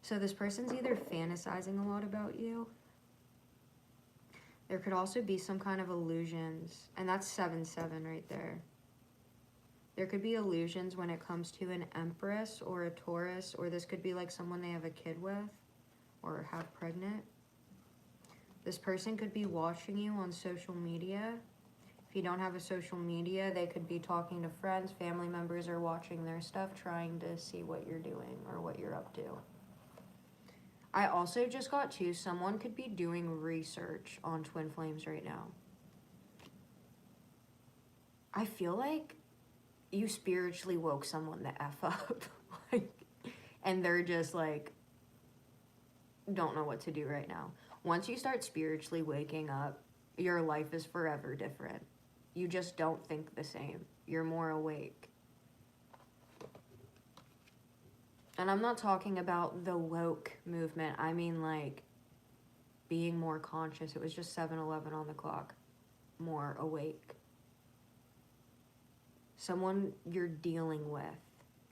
So this person's either fantasizing a lot about you. There could also be some kind of illusions, and that's 7-7 right there. There could be illusions when it comes to an Empress or a Taurus, or this could be like someone they have a kid with or have pregnant. This person could be watching you on social media. If you don't have a social media, they could be talking to friends, family members, or watching their stuff, trying to see what you're doing or what you're up to. I also just got to, someone could be doing research on twin flames right now. I feel like you spiritually woke someone the F up. And they're just like, don't know what to do right now. Once you start spiritually waking up, your life is forever different. You just don't think the same. You're more awake. And I'm not talking about the woke movement. I mean, like, being more conscious. It was just 7-11 on the clock. More awake. Someone you're dealing with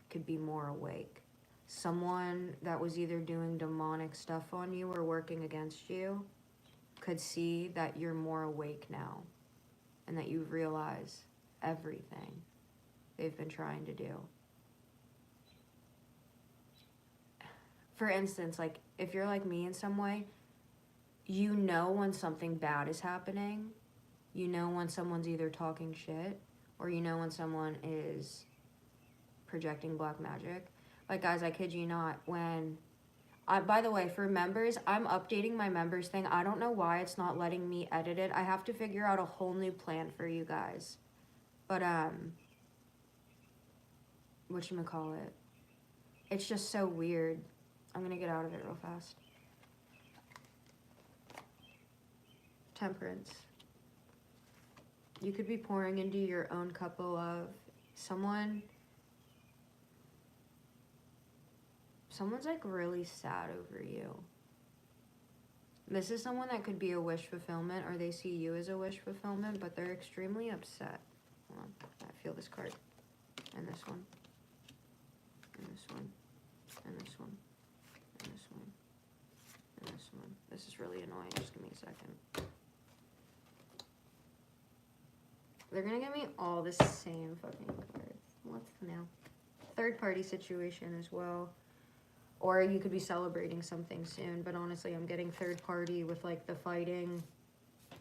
could be more awake. Someone that was either doing demonic stuff on you or working against you could see that you're more awake now. And that you realize everything they've been trying to do. For instance, like, if you're like me in some way, you know when something bad is happening. You know when someone's either talking shit, or you know when someone is projecting black magic. Like, guys, I kid you not, when... by the way, for members, I'm updating my members thing. I don't know why it's not letting me edit it. I have to figure out a whole new plan for you guys. But, whatchamacallit? It's just so weird. I'm gonna get out of it real fast. Temperance. You could be pouring into your own cup of love. Someone Someone's like really sad over you. This is someone that could be a wish fulfillment, or they see you as a wish fulfillment, but they're extremely upset. Hold on, I feel this card. And this one. And this one. And this one. And this one. And this one. This is really annoying. Just give me a second. They're gonna give me all the same fucking cards. What's now? Third party situation as well. Or you could be celebrating something soon, but honestly, I'm getting third party with like the fighting,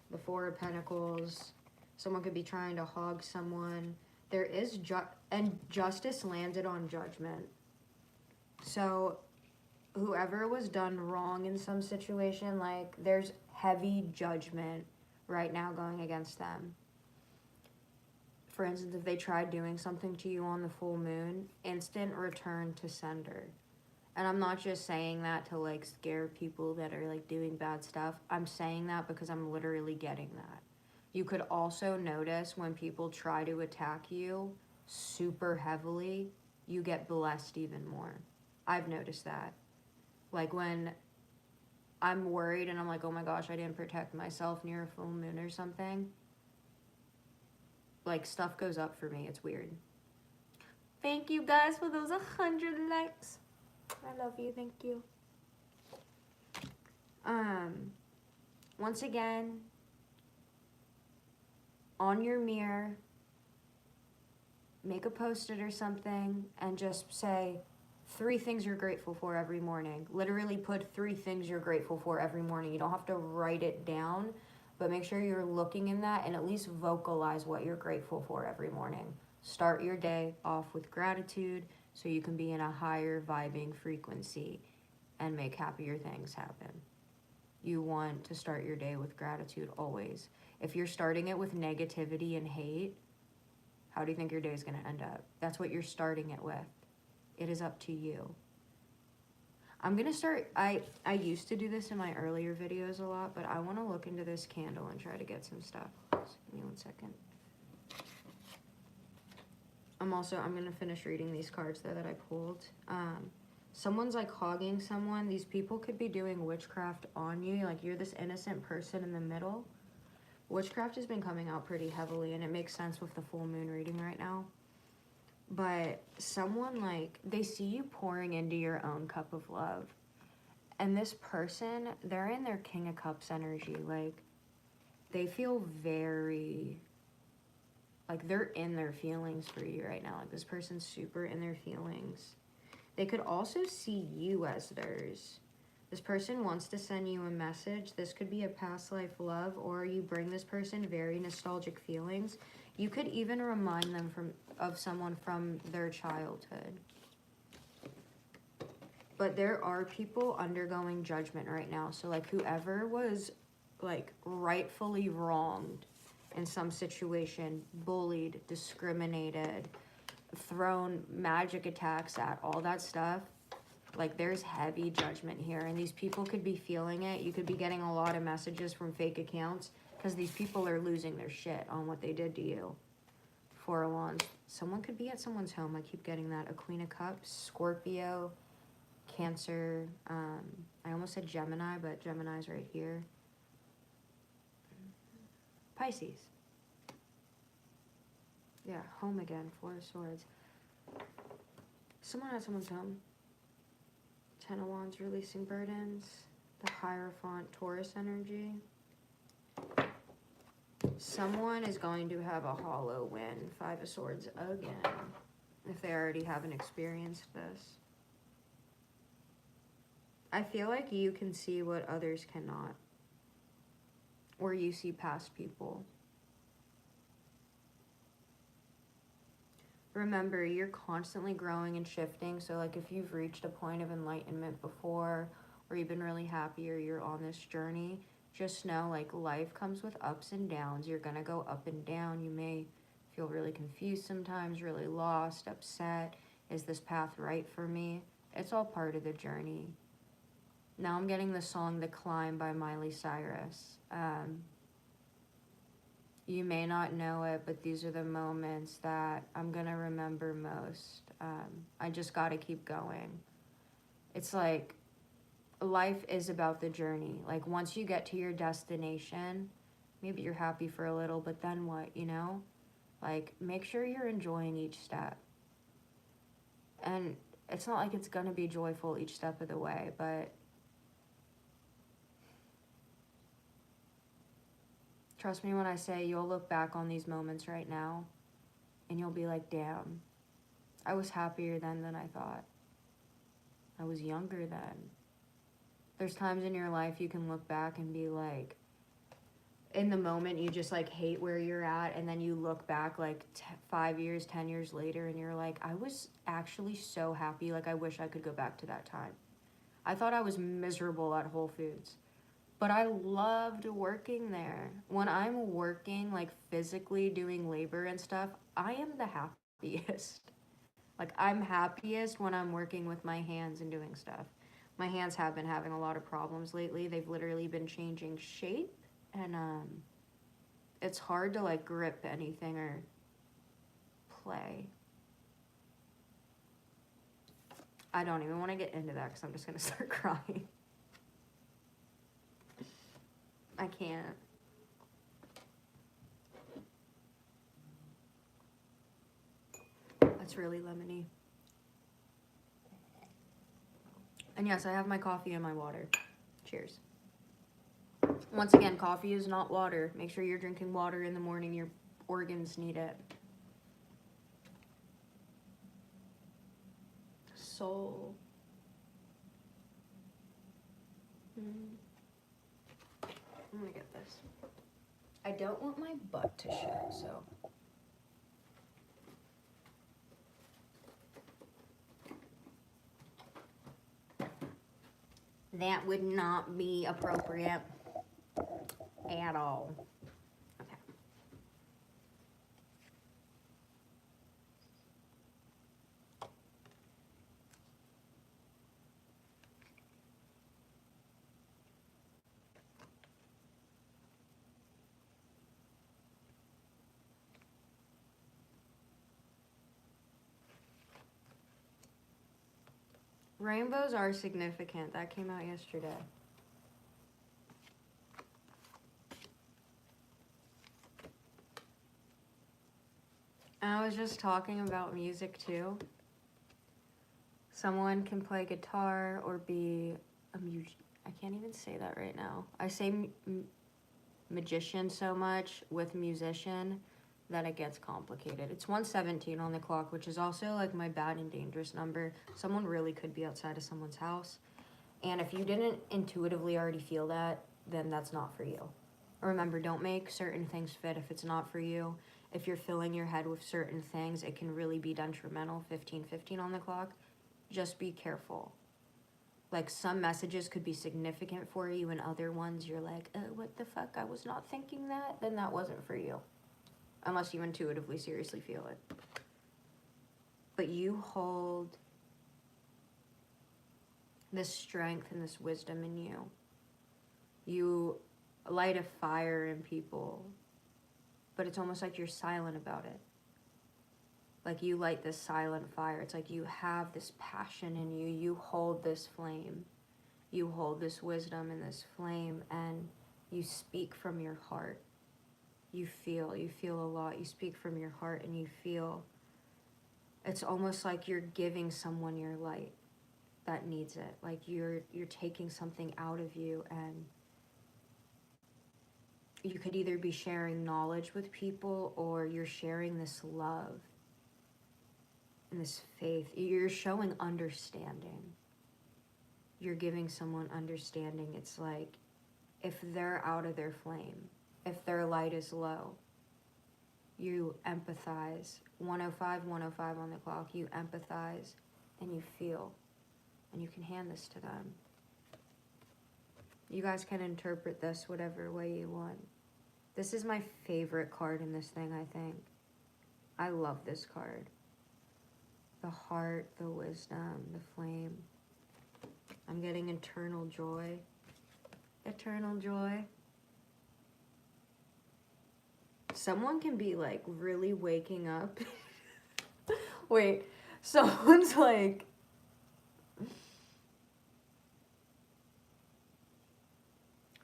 the Four of Pentacles. Someone could be trying to hog someone. There is and justice landed on Judgment. So whoever was done wrong in some situation, like there's heavy judgment right now going against them. For instance, if they tried doing something to you on the full moon, instant return to sender. And I'm not just saying that to like scare people that are like doing bad stuff. I'm saying that because I'm literally getting that. You could also notice when people try to attack you super heavily, you get blessed even more. I've noticed that. Like when I'm worried and I'm like, oh my gosh, I didn't protect myself near a full moon or something. Like stuff goes up for me. It's weird. Thank you guys for those 100 likes. I love you. Thank you. Once again, on your mirror, make a post-it or something and just say 3 things you're grateful for every morning. Literally put 3 things you're grateful for every morning. You don't have to write it down, but make sure you're looking in that and at least vocalize what you're grateful for every morning. Start your day off with gratitude so you can be in a higher vibing frequency and make happier things happen. You want to start your day with gratitude always. If you're starting it with negativity and hate, how do you think your day is going to end up? That's what you're starting it with. It is up to you. I'm going to start, I used to do this in my earlier videos a lot, but I want to look into this candle and try to get some stuff. Just give me 1 second. I'm going to finish reading these cards though that I pulled. Someone's like hogging someone. These people could be doing witchcraft on you. Like you're this innocent person in the middle. Witchcraft has been coming out pretty heavily and it makes sense with the full moon reading right now. But someone like, they see you pouring into your own cup of love. And this person, they're in their King of Cups energy. Like they feel very, like they're in their feelings for you right now. Like this person's super in their feelings. They could also see you as theirs. This person wants to send you a message. This could be a past life love, or you bring this person very nostalgic feelings. You could even remind them of someone from their childhood. But there are people undergoing judgment right now. So like whoever was like rightfully wronged in some situation, bullied, discriminated, thrown magic attacks at, all that stuff, like there's heavy judgment here and these people could be feeling it. You could be getting a lot of messages from fake accounts because these people are losing their shit on what they did to you. 4 of Wands. Someone could be at someone's home. I keep getting that. A Queen of Cups, Scorpio, Cancer. I almost said Gemini, but Gemini's right here. Pisces. Yeah, home again. 4 of Swords. Someone at someone's home. 10 of Wands, releasing burdens. The Hierophant, Taurus energy. Someone is going to have a hollow win. 5 of Swords again. If they already haven't experienced this. I feel like you can see what others cannot. Or you see past people. Remember, you're constantly growing and shifting. So like if you've reached a point of enlightenment before, or you've been really happy, or you're on this journey, just know like life comes with ups and downs. You're gonna go up and down. You may feel really confused sometimes, really lost, upset. Is this path right for me? It's all part of the journey. Now I'm getting the song The Climb by Miley Cyrus. You may not know it, but these are the moments that I'm gonna remember most. I just gotta keep going. It's like life is about the journey. Like once you get to your destination, maybe you're happy for a little, but then what, you know? Like make sure you're enjoying each step. And it's not like it's going to be joyful each step of the way, but trust me when I say you'll look back on these moments right now and you'll be like, damn, I was happier then than I thought. I was younger then. There's times in your life you can look back and be like, in the moment you just like hate where you're at, and then you look back like 5 years, 10 years later, and you're like, I was actually so happy. Like I wish I could go back to that time. I thought I was miserable at Whole Foods, but I loved working there. When I'm working, like physically doing labor and stuff, I am the happiest. Like I'm happiest when I'm working with my hands and doing stuff. My hands have been having a lot of problems lately. They've literally been changing shape, and it's hard to like grip anything or play. I don't even want to get into that because I'm just going to start crying. I can't. That's really lemony. And yes, I have my coffee and my water. Cheers. Once again, coffee is not water. Make sure you're drinking water in the morning. Your organs need it. Soul. I'm gonna get this. I don't want my butt to show, so. That would not be appropriate at all. Okay. Rainbows are significant. That came out yesterday. And I was just talking about music too. Someone can play guitar or be a musician. I can't even say that right now. I say magician so much with musician that it gets complicated. It's 1:17 on the clock, which is also like my bad and dangerous number. Someone really could be outside of someone's house. And if you didn't intuitively already feel that, then that's not for you. Remember, don't make certain things fit if it's not for you. If you're filling your head with certain things, it can really be detrimental. 15:15 on the clock. Just be careful. Like some messages could be significant for you, and other ones you're like, what the fuck? I was not thinking that. Then that wasn't for you. Unless you intuitively seriously feel it. But you hold this strength and this wisdom in you. You light a fire in people, but it's almost like you're silent about it. Like you light this silent fire. It's like you have this passion in you. You hold this flame. You hold this wisdom and this flame, and you speak from your heart. You feel a lot. You speak from your heart, and you feel. It's almost like you're giving someone your light that needs it. Like you're taking something out of you, and you could either be sharing knowledge with people, or you're sharing this love and this faith. You're showing understanding. You're giving someone understanding. It's like if they're out of their flame, if their light is low, you empathize. 105 on the clock. You empathize and you feel, and you can hand this to them. You guys can interpret this whatever way you want. This is my favorite card in this thing, I think. I love this card. The heart, the wisdom, the flame. I'm getting eternal joy. Eternal joy. Someone can be like really waking up. Wait, someone's like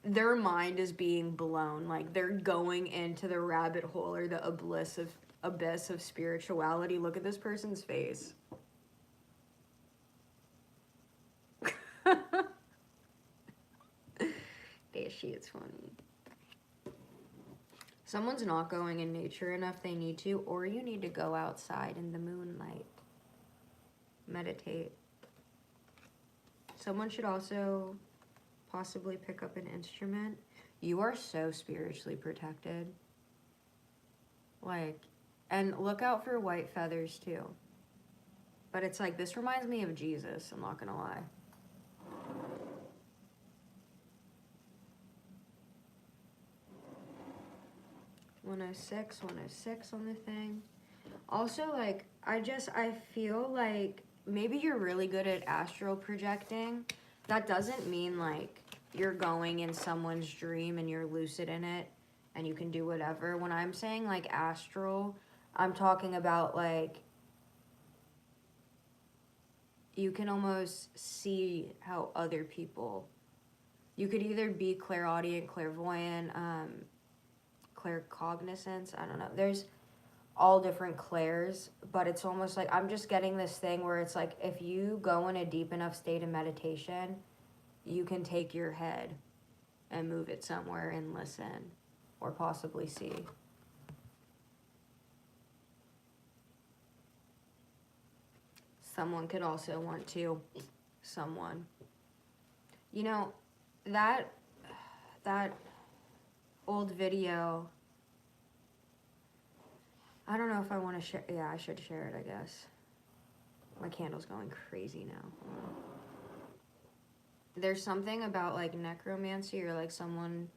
their mind is being blown. Like, they're going into the rabbit hole or the abyss of spirituality. Look at this person's face. That shit's funny. Someone's not going in nature enough, they need to, or you need to go outside in the moonlight. Meditate. Someone should also possibly pick up an instrument. You are so spiritually protected. Like, and look out for white feathers too. But it's like, this reminds me of Jesus, I'm not gonna lie. $106 on the thing. Also, like, I feel like maybe you're really good at astral projecting. That doesn't mean like you're going in someone's dream and you're lucid in it and you can do whatever. When I'm saying like astral, I'm talking about like you can almost see how other people, you could either be clairaudient, clairvoyant, claircognizance, I don't know. There's all different clairs, but it's almost like I'm just getting this thing where it's like if you go in a deep enough state of meditation, you can take your head and move it somewhere and listen or possibly see. Someone could also want to, someone. You know, that old video, I don't know if I want to share. Yeah, I should share it, I guess. My candle's going crazy now. There's something about like necromancy, or like someone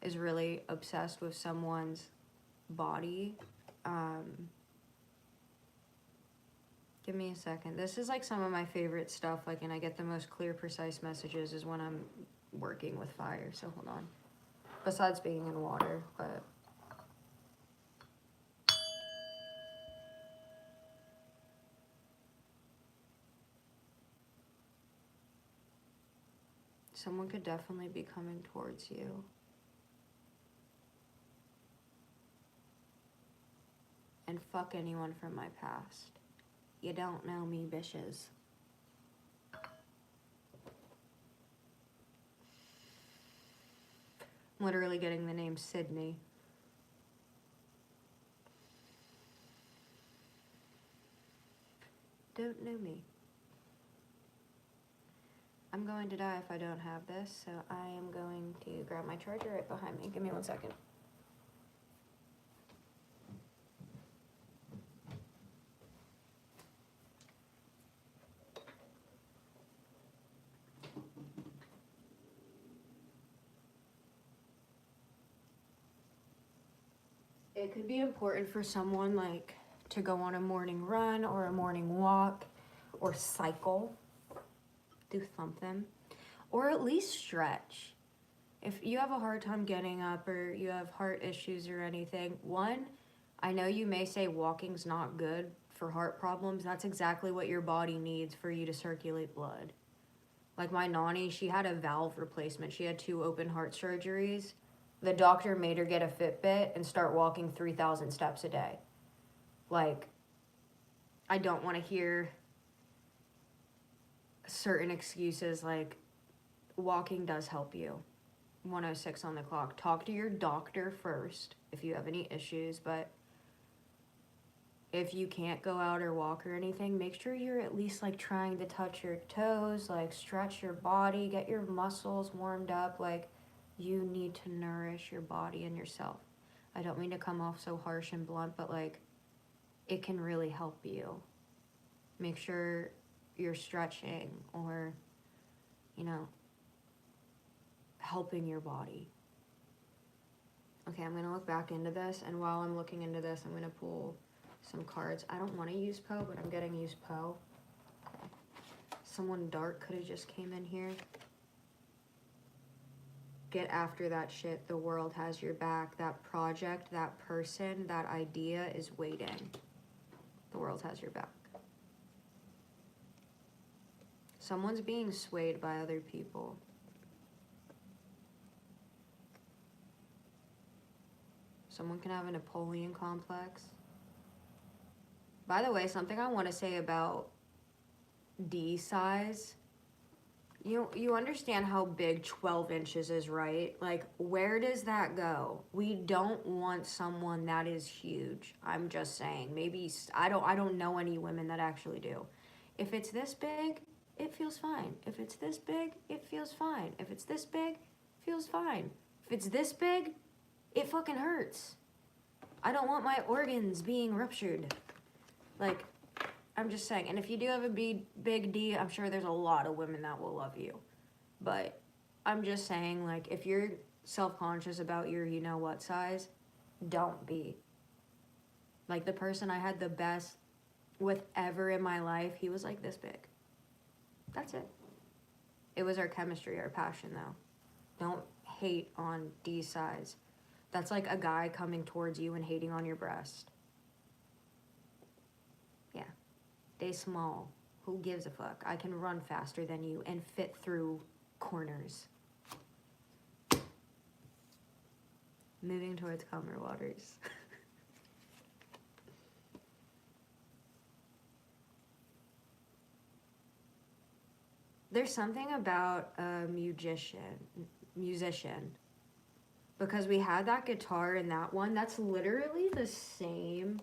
is really obsessed with someone's body. Give me a second. This is like some of my favorite stuff, like, and I get the most clear, precise messages is when I'm working with fire. So hold on. Besides being in water, but. Someone could definitely be coming towards you. And fuck anyone from my past. You don't know me, bitches. I'm literally getting the name Sydney. Don't know me. I'm going to die if I don't have this, so I am going to grab my charger right behind me. Give me 1 second. It could be important for someone like to go on a morning run or a morning walk or cycle. Do something, or at least stretch. If you have a hard time getting up or you have heart issues or anything, one, I know you may say walking's not good for heart problems. That's exactly what your body needs for you to circulate blood. Like my nanny, she had a valve replacement. She had 2 open heart surgeries. The doctor made her get a Fitbit and start walking 3,000 steps a day. Like, I don't want to hear certain excuses, like walking does help you. 106 on the clock. Talk to your doctor first if you have any issues, but if you can't go out or walk or anything, make sure you're at least like trying to touch your toes, like stretch your body, get your muscles warmed up. Like, you need to nourish your body and yourself. I don't mean to come off so harsh and blunt, but like, it can really help you. Make sure you're stretching or, you know, helping your body. Okay, I'm going to look back into this, and while I'm looking into this, I'm going to pull some cards. I don't want to use Poe, but I'm getting use Poe. Someone dark could have just came in here. Get after that shit. The world has your back. That project, that person, that idea is waiting. The world has your back. Someone's being swayed by other people. Someone can have a Napoleon complex. By the way, something I want to say about D size. You understand how big 12 inches is, right? Like, where does that go? We don't want someone that is huge. I'm just saying. Maybe I don't know any women that actually do. If it's this big, it feels fine. If it's this big, it feels fine. If it's this big, it feels fine. If it's this big, it fucking hurts. I don't want my organs being ruptured. Like, I'm just saying. And if you do have a big D, I'm sure there's a lot of women that will love you. But I'm just saying, like, if you're self-conscious about your you-know-what size, don't be. Like, the person I had the best with ever in my life, he was, like, this big. That's it. It was our chemistry, our passion, though. Don't hate on D size. That's like a guy coming towards you and hating on your breast. Yeah. They small. Who gives a fuck? I can run faster than you and fit through corners. Moving towards calmer waters. There's something about a musician. Because we had that guitar and that one, that's literally the same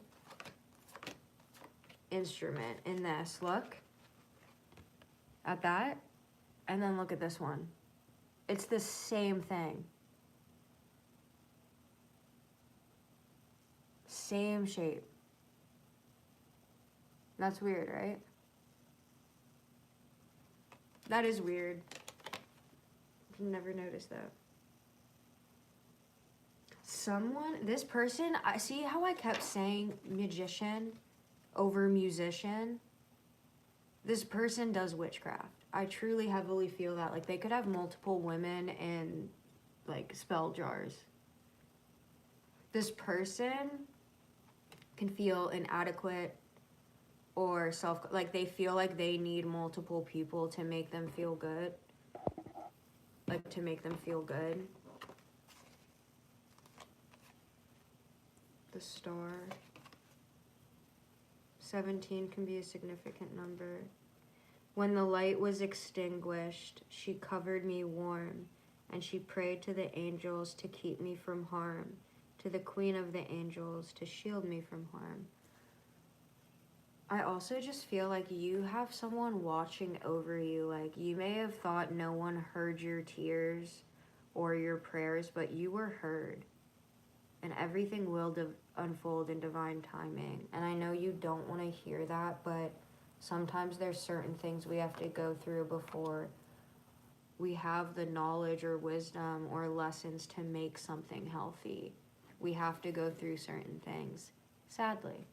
instrument in this. Look at that, and then look at this one. It's the same thing. Same shape. That's weird, right? That is weird. I've never noticed that. This person, I see how I kept saying magician over musician. This person does witchcraft. I truly heavily feel that. Like, they could have multiple women in, like, spell jars. This person can feel inadequate or like, they feel like they need multiple people to make them feel good. Like, to make them feel good. The star. 17 can be a significant number. When the light was extinguished, she covered me warm, and she prayed to the angels to keep me from harm, to the queen of the angels to shield me from harm. I also just feel like you have someone watching over you. Like, you may have thought no one heard your tears or your prayers, but you were heard. And everything will unfold in divine timing. And I know you don't want to hear that, but sometimes there's certain things we have to go through before we have the knowledge or wisdom or lessons to make something healthy. We have to go through certain things, sadly.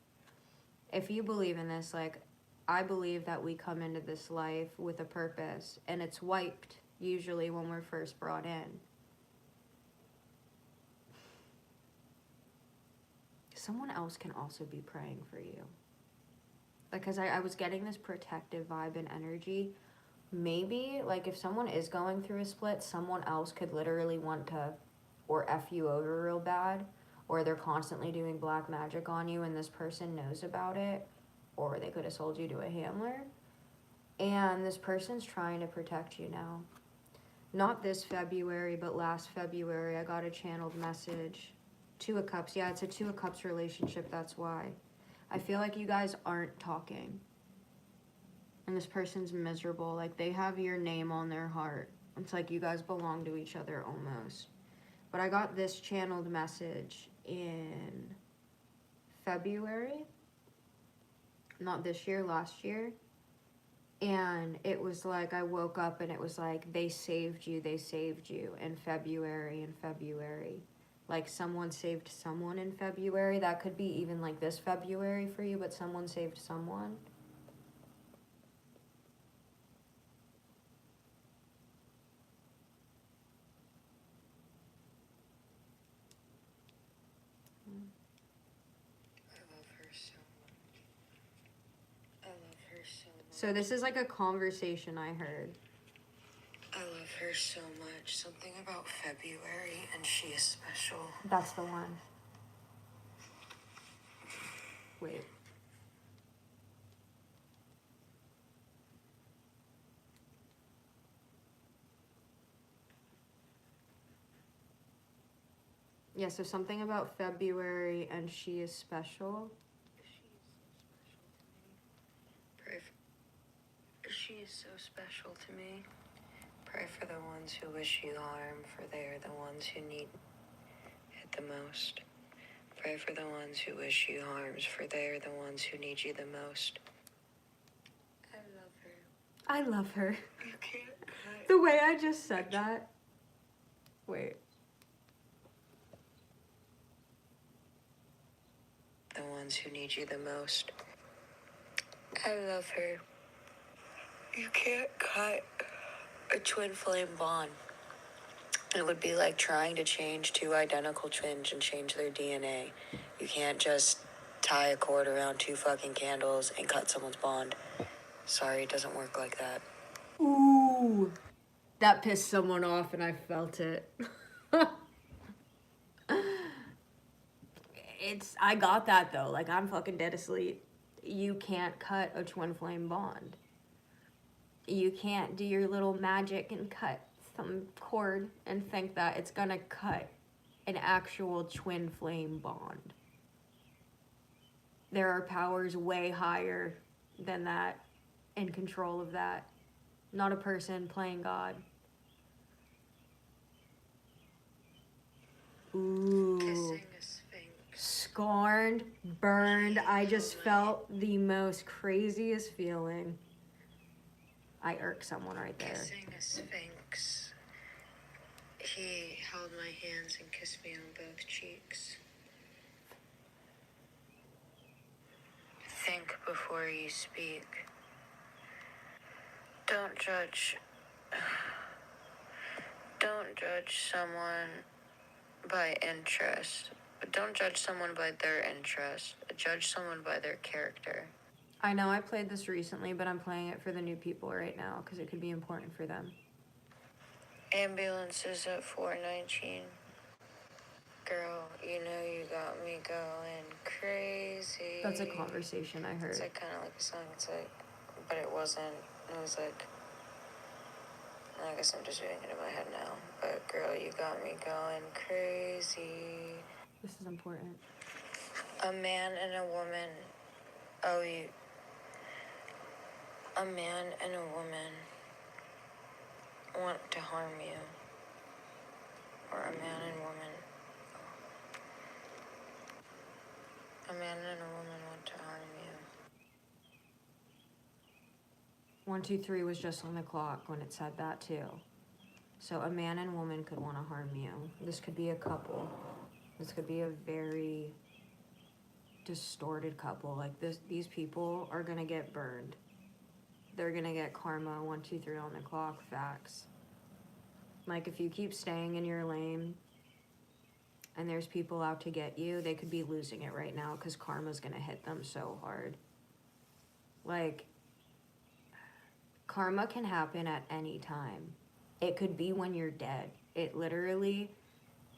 If you believe in this, like, I believe that we come into this life with a purpose, and it's wiped usually when we're first brought in. Someone else can also be praying for you. Because I was getting this protective vibe and energy. Maybe, like, if someone is going through a split, someone else could literally want to or F you over real bad, or they're constantly doing black magic on you and this person knows about it, or they could have sold you to a handler. And this person's trying to protect you now. Not this February, but last February, I got a channeled message. Two of Cups. Yeah, it's a Two of Cups relationship, that's why. I feel like you guys aren't talking. And this person's miserable. Like, they have your name on their heart. It's like you guys belong to each other almost. But I got this channeled message in February. Not this year, last year. And it was like, I woke up and it was like, they saved you in February. Like, someone saved someone in February. That could be even like this February for you, but someone saved someone. So this is like a conversation I heard. I love her so much. Something about February, and she is special. That's the one. Wait. Yeah, so something about February and she is special. She is so special to me. Pray for the ones who wish you harm, for they are the ones who need it the most. Pray for the ones who wish you harms, for they are the ones who need you the most. I love her. I love her. You can't cut. The way I just said that. Wait. The ones who need you the most. I love her. You can't cut a twin flame bond. It would be like trying to change two identical twins and change their DNA. You can't just tie a cord around two fucking candles and cut someone's bond. Sorry, it doesn't work like that. Ooh. That pissed someone off and I felt it. I got that though. Like, I'm fucking dead asleep. You can't cut a twin flame bond. You can't do your little magic and cut some cord and think that it's gonna cut an actual twin flame bond. There are powers way higher than that in control of that. Not a person playing God. Ooh. Kissing a sphinx. Scorned, burned. I just felt the most craziest feeling. I irk someone right there. Kissing a sphinx. He held my hands and kissed me on both cheeks. Think before you speak. Don't judge someone by interest. But don't judge someone by their interest. Judge someone by their character. I know I played this recently, but I'm playing it for the new people right now because it could be important for them. Ambulances at 419. Girl, you know you got me going crazy. That's a conversation I heard. It's like kind of like a song. It's like, but it wasn't. It was like, I guess I'm just reading it in my head now. But girl, you got me going crazy. This is important. A man and a woman. A man and a woman want to harm you. Or a man and woman. A man and a woman want to harm you. 1, 2, 3 was just on the clock when it said that too. So a man and woman could want to harm you. This could be a couple. This could be a very distorted couple. Like these people are gonna get burned. They're gonna get karma. 1, 2, 3 on the clock. Facts. Like, if you keep staying in your lane and there's people out to get you, they could be losing it right now because karma's gonna hit them so hard. Like, karma can happen at any time. It could be when you're dead. It literally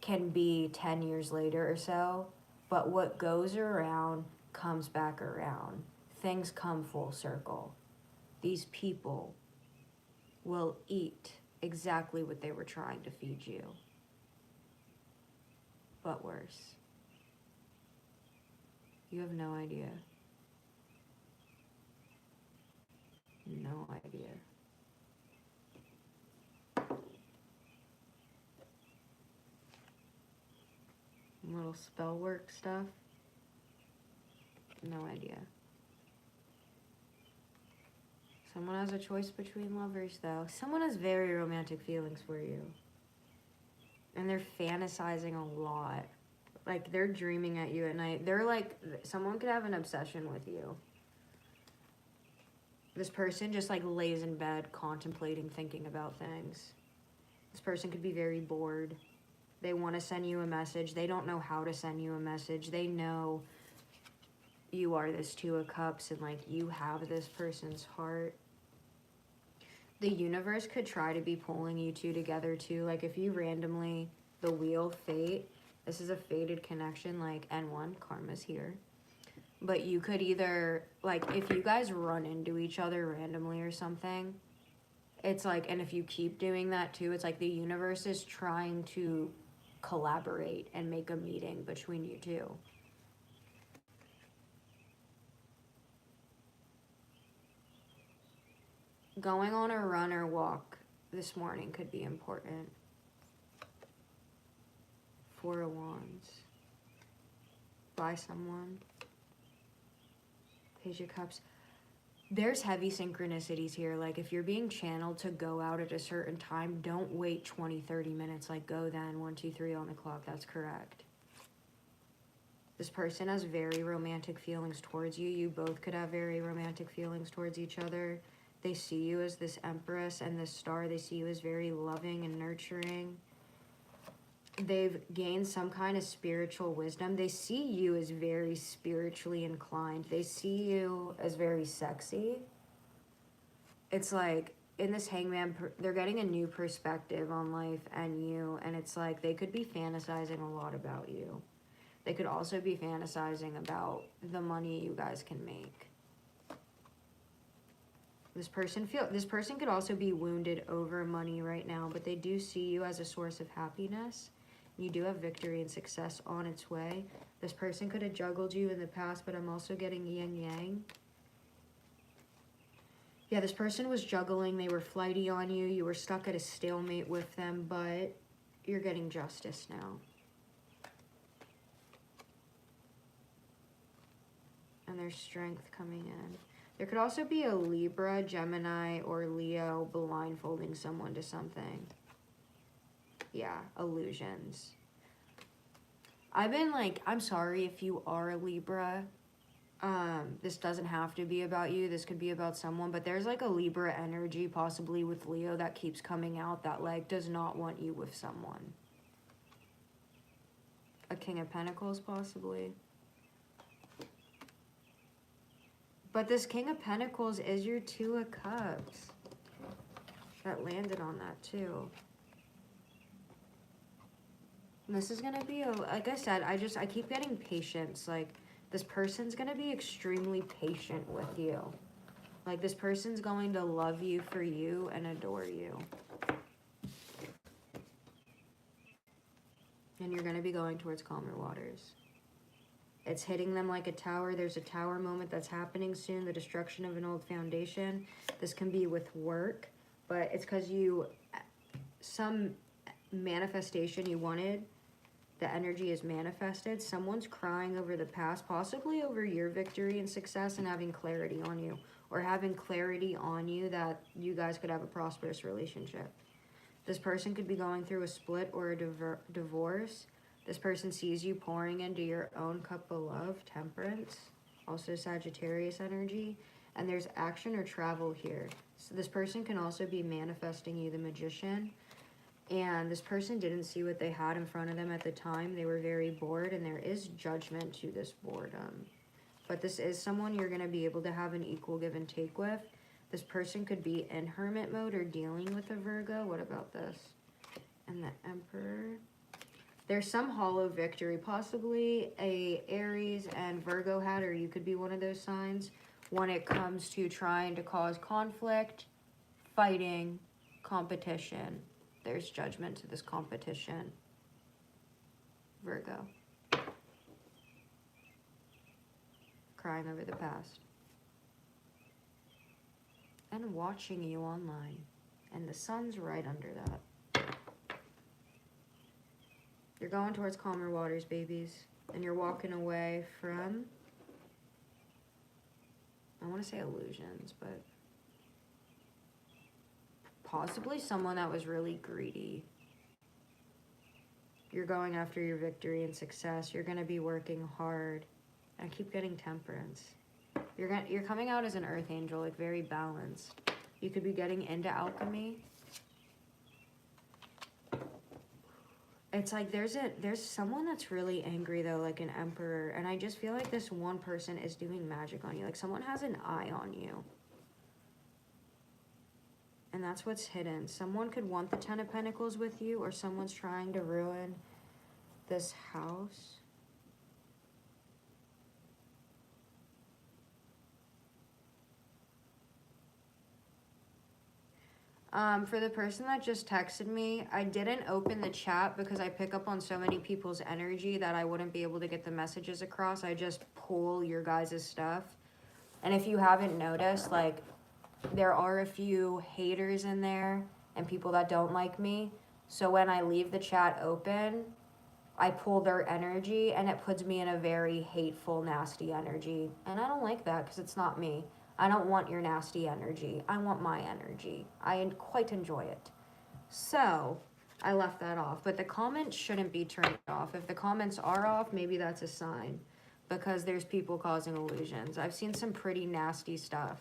can be 10 years later or so, but what goes around comes back around. Things come full circle. These people will eat exactly what they were trying to feed you, but worse. You have no idea. No idea. Little spell work stuff. No idea. Someone has a choice between lovers, though. Someone has very romantic feelings for you. And they're fantasizing a lot. Like, they're dreaming at you at night. They're like, someone could have an obsession with you. This person just, like, lays in bed contemplating, thinking about things. This person could be very bored. They want to send you a message. They don't know how to send you a message. They know you are this Two of Cups and, like, you have this person's heart. The universe could try to be pulling you two together, too. Like, if you randomly, the wheel, fate, this is a fated connection, like, N1, karma's here. But you could either, like, if you guys run into each other randomly or something, it's like, and if you keep doing that too, it's like the universe is trying to collaborate and make a meeting between you two. Going on a run or walk this morning could be important. Four of Wands. By someone. Page of Cups. There's heavy synchronicities here. Like, if you're being channeled to go out at a certain time, don't wait 20, 30 minutes. Like, go then. 1, 2, 3 on the clock. That's correct. This person has very romantic feelings towards you. You both could have very romantic feelings towards each other. They see you as this empress and this star. They see you as very loving and nurturing. They've gained some kind of spiritual wisdom. They see you as very spiritually inclined. They see you as very sexy. It's like, in this Hangman, they're getting a new perspective on life and you, and it's like they could be fantasizing a lot about you. They could also be fantasizing about the money you guys can make. This person could also be wounded over money right now, but they do see you as a source of happiness. You do have victory and success on its way. This person could have juggled you in the past, but I'm also getting yin yang. Yeah, this person was juggling. They were flighty on you. You were stuck at a stalemate with them, but you're getting justice now. And there's strength coming in. There could also be a Libra, Gemini, or Leo blindfolding someone to something. Yeah, illusions. I've been like, I'm sorry if you are a Libra. This doesn't have to be about you. This could be about someone. But there's like a Libra energy, possibly with Leo, that keeps coming out that like does not want you with someone. A King of Pentacles, possibly. But this King of Pentacles is your Two of Cups. That landed on that too. And this is going to be, like I said, I keep getting patience. Like, this person's going to be extremely patient with you. Like, this person's going to love you for you and adore you. And you're going to be going towards calmer waters. It's hitting them like a tower. There's a tower moment that's happening soon. The destruction of an old foundation. This can be with work, but it's because some manifestation you wanted, the energy is manifested. Someone's crying over the past, possibly over your victory and success and having clarity on you, or having clarity on you that you guys could have a prosperous relationship. This person could be going through a split or a divorce. This person sees you pouring into your own cup of love, Temperance, also Sagittarius energy, and there's action or travel here. So this person can also be manifesting you, the Magician, and this person didn't see what they had in front of them at the time. They were very bored, and there is judgment to this boredom. But this is someone you're going to be able to have an equal give and take with. This person could be in hermit mode or dealing with a Virgo. What about this? And the Emperor. There's some hollow victory, possibly a Aries and Virgo had, or you could be one of those signs, when it comes to trying to cause conflict, fighting, competition. There's judgment to this competition. Virgo. Crying over the past. And watching you online. And the sun's right under that. You're going towards calmer waters, babies. And you're walking away from, I want to say illusions, but possibly someone that was really greedy. You're going after your victory and success. You're going to be working hard. I keep getting Temperance. You're coming out as an earth angel, like very balanced. You could be getting into alchemy. It's like there's someone that's really angry though, like an emperor, and I just feel like this one person is doing magic on you. Like someone has an eye on you. And that's what's hidden. Someone could want the Ten of Pentacles with you, or someone's trying to ruin this house. For the person that just texted me, I didn't open the chat because I pick up on so many people's energy that I wouldn't be able to get the messages across. I just pull your guys' stuff. And if you haven't noticed, like, there are a few haters in there and people that don't like me. So when I leave the chat open, I pull their energy and it puts me in a very hateful, nasty energy. And I don't like that because it's not me. I don't want your nasty energy. I want my energy. I quite enjoy it. So I left that off. But the comments shouldn't be turned off. If the comments are off, maybe that's a sign. Because there's people causing illusions. I've seen some pretty nasty stuff.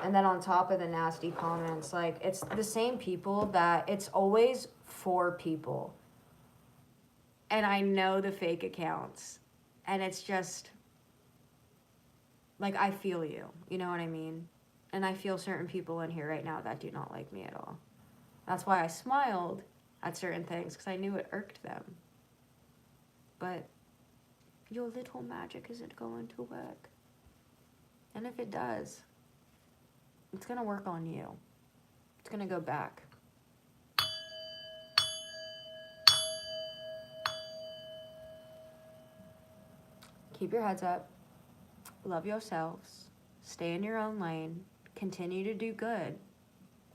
And then on top of the nasty comments, like, it's the same people that it's always for people. And I know the fake accounts. And it's just, like, I feel you. You know what I mean? And I feel certain people in here right now that do not like me at all. That's why I smiled at certain things, because I knew it irked them. But your little magic isn't going to work. And if it does, it's going to work on you. It's going to go back. Keep your heads up. Love yourselves. Stay in your own lane. Continue to do good.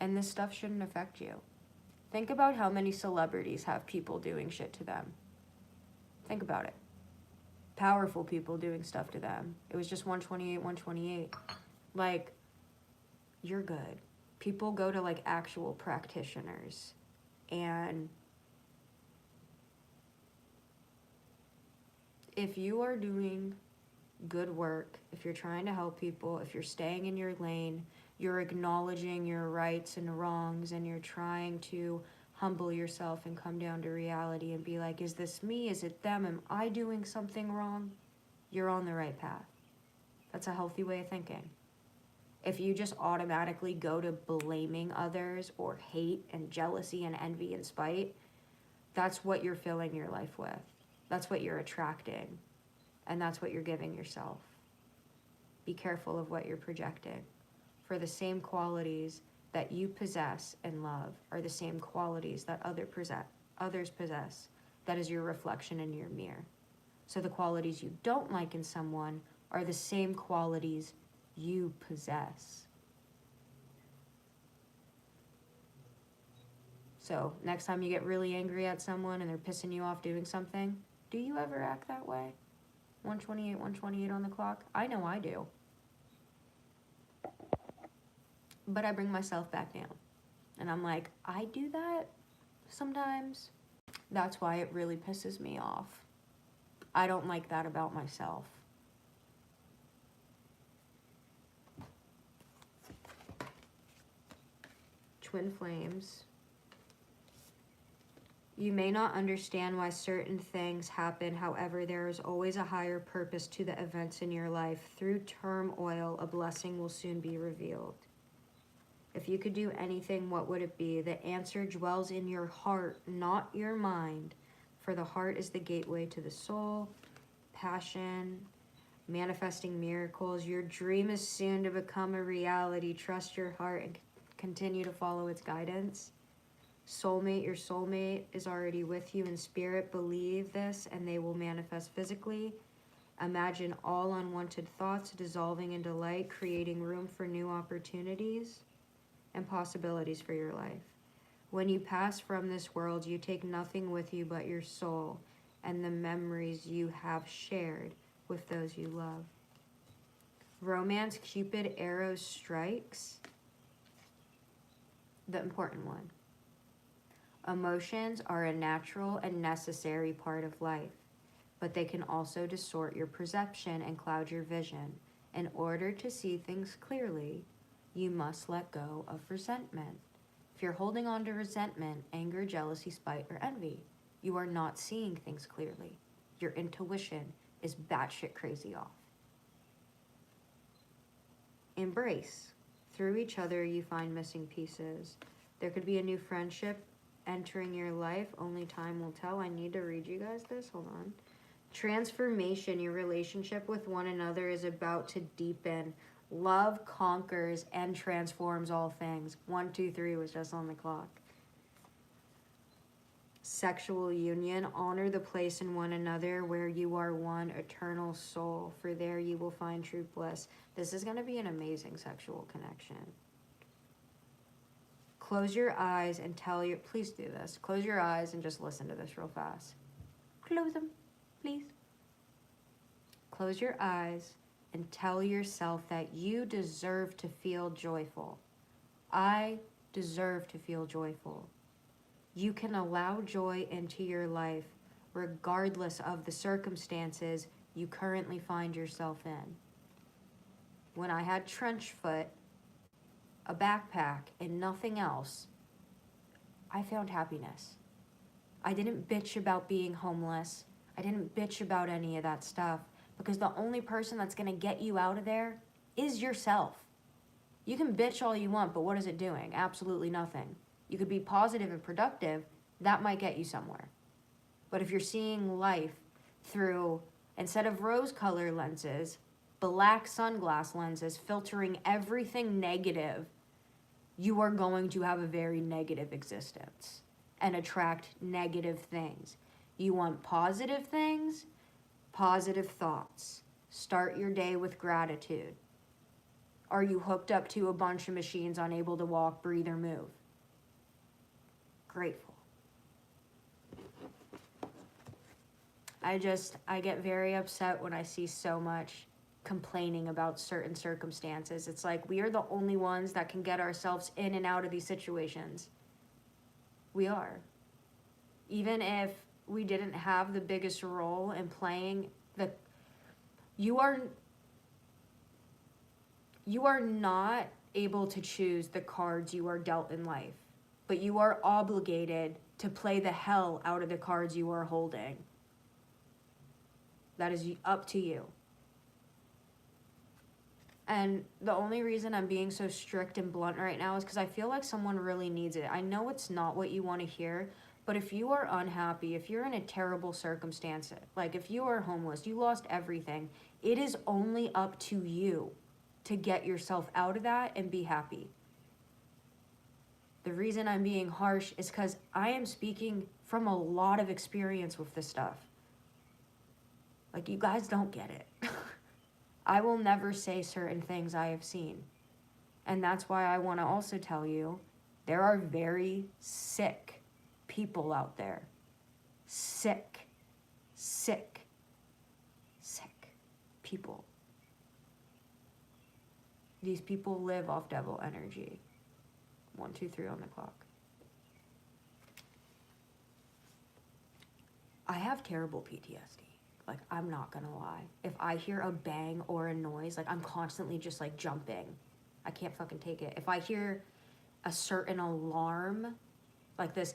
And this stuff shouldn't affect you. Think about how many celebrities have people doing shit to them. Think about it. Powerful people doing stuff to them. It was just 128, 128. Like, you're good. People go to, like, actual practitioners. And if you are doing good work, if you're trying to help people, if you're staying in your lane, you're acknowledging your rights and wrongs, and you're trying to humble yourself and come down to reality and be like, is this me? Is it them? Am I doing something wrong? You're on the right path. That's a healthy way of thinking. If you just automatically go to blaming others or hate and jealousy and envy and spite, that's what you're filling your life with. That's what you're attracting. And that's what you're giving yourself. Be careful of what you're projecting. For the same qualities that you possess and love are the same qualities that others possess. That is your reflection in your mirror. So the qualities you don't like in someone are the same qualities you possess. So next time you get really angry at someone and they're pissing you off doing something, do you ever act that way? 128 on the clock? I know I do. But I bring myself back down. And I'm like, I do that sometimes. That's why it really pisses me off. I don't like that about myself. Twin flames. You may not understand why certain things happen. However, there is always a higher purpose to the events in your life. Through turmoil, a blessing will soon be revealed. If you could do anything, what would it be? The answer dwells in your heart, not your mind. For the heart is the gateway to the soul, passion, manifesting miracles. Your dream is soon to become a reality. Trust your heart and continue to follow its guidance. Soulmate, your soulmate is already with you in spirit. Believe this and they will manifest physically. Imagine all unwanted thoughts dissolving into light, creating room for new opportunities and possibilities for your life. When you pass from this world, you take nothing with you but your soul and the memories you have shared with those you love. Romance, Cupid arrows strikes. The important one. Emotions are a natural and necessary part of life, but they can also distort your perception and cloud your vision. In order to see things clearly, you must let go of resentment. If you're holding on to resentment, anger, jealousy, spite, or envy, you are not seeing things clearly. Your intuition is batshit crazy off. Embrace. Through each other, you find missing pieces. There could be a new friendship entering your life. Only time will tell. I need to read you guys this. Hold on. Transformation. Your relationship with one another is about to deepen. Love conquers and transforms all things. 1, 2, 3 was just on the clock. Sexual union, honor the place in one another where you are one eternal soul, for there you will find true bliss. This is going to be an amazing sexual connection. Close your eyes and please do this. Close your eyes and just listen to this real fast. Close them, please. Close your eyes and tell yourself that you deserve to feel joyful. I deserve to feel joyful. You can allow joy into your life regardless of the circumstances you currently find yourself in. When I had trench foot, a backpack, and nothing else, I found happiness. I didn't bitch about being homeless. I didn't bitch about any of that stuff, because the only person that's going to get you out of there is yourself. You can bitch all you want, but what is it doing? Absolutely nothing. You could be positive and productive. That might get you somewhere. But if you're seeing life through, instead of rose-colored lenses, black sunglass lenses, filtering everything negative, you are going to have a very negative existence and attract negative things. You want positive things, positive thoughts. Start your day with gratitude. Are you hooked up to a bunch of machines, unable to walk, breathe, or move? Grateful. I get very upset when I see so much complaining about certain circumstances. It's like we are the only ones that can get ourselves in and out of these situations. We are. Even if we didn't have the biggest role in playing you are not able to choose the cards you are dealt in life, but you are obligated to play the hell out of the cards you are holding. That is up to you. And the only reason I'm being so strict and blunt right now is because I feel like someone really needs it. I know it's not what you want to hear, but if you are unhappy, if you're in a terrible circumstance, like if you are homeless, you lost everything, it is only up to you to get yourself out of that and be happy. The reason I'm being harsh is because I am speaking from a lot of experience with this stuff. Like, you guys don't get it. I will never say certain things I have seen. And that's why I want to also tell you, there are very sick people out there. Sick people. These people live off devil energy. 1, 2, 3 on the clock. I have terrible PTSD. Like, I'm not gonna lie. If I hear a bang or a noise, like, I'm constantly just, like, jumping. I can't fucking take it. If I hear a certain alarm, like this,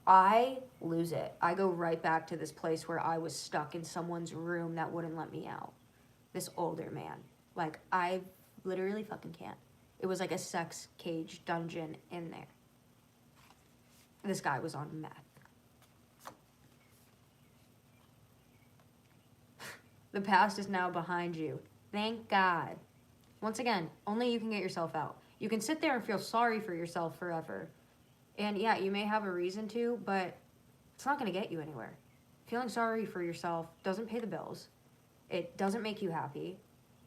I lose it. I go right back to this place where I was stuck in someone's room that wouldn't let me out. This older man. Like, I literally fucking can't. It was like a sex cage dungeon in there. This guy was on meth. The past is now behind you. Thank God. Once again, only you can get yourself out. You can sit there and feel sorry for yourself forever. And yeah, you may have a reason to, but it's not going to get you anywhere. Feeling sorry for yourself doesn't pay the bills. It doesn't make you happy.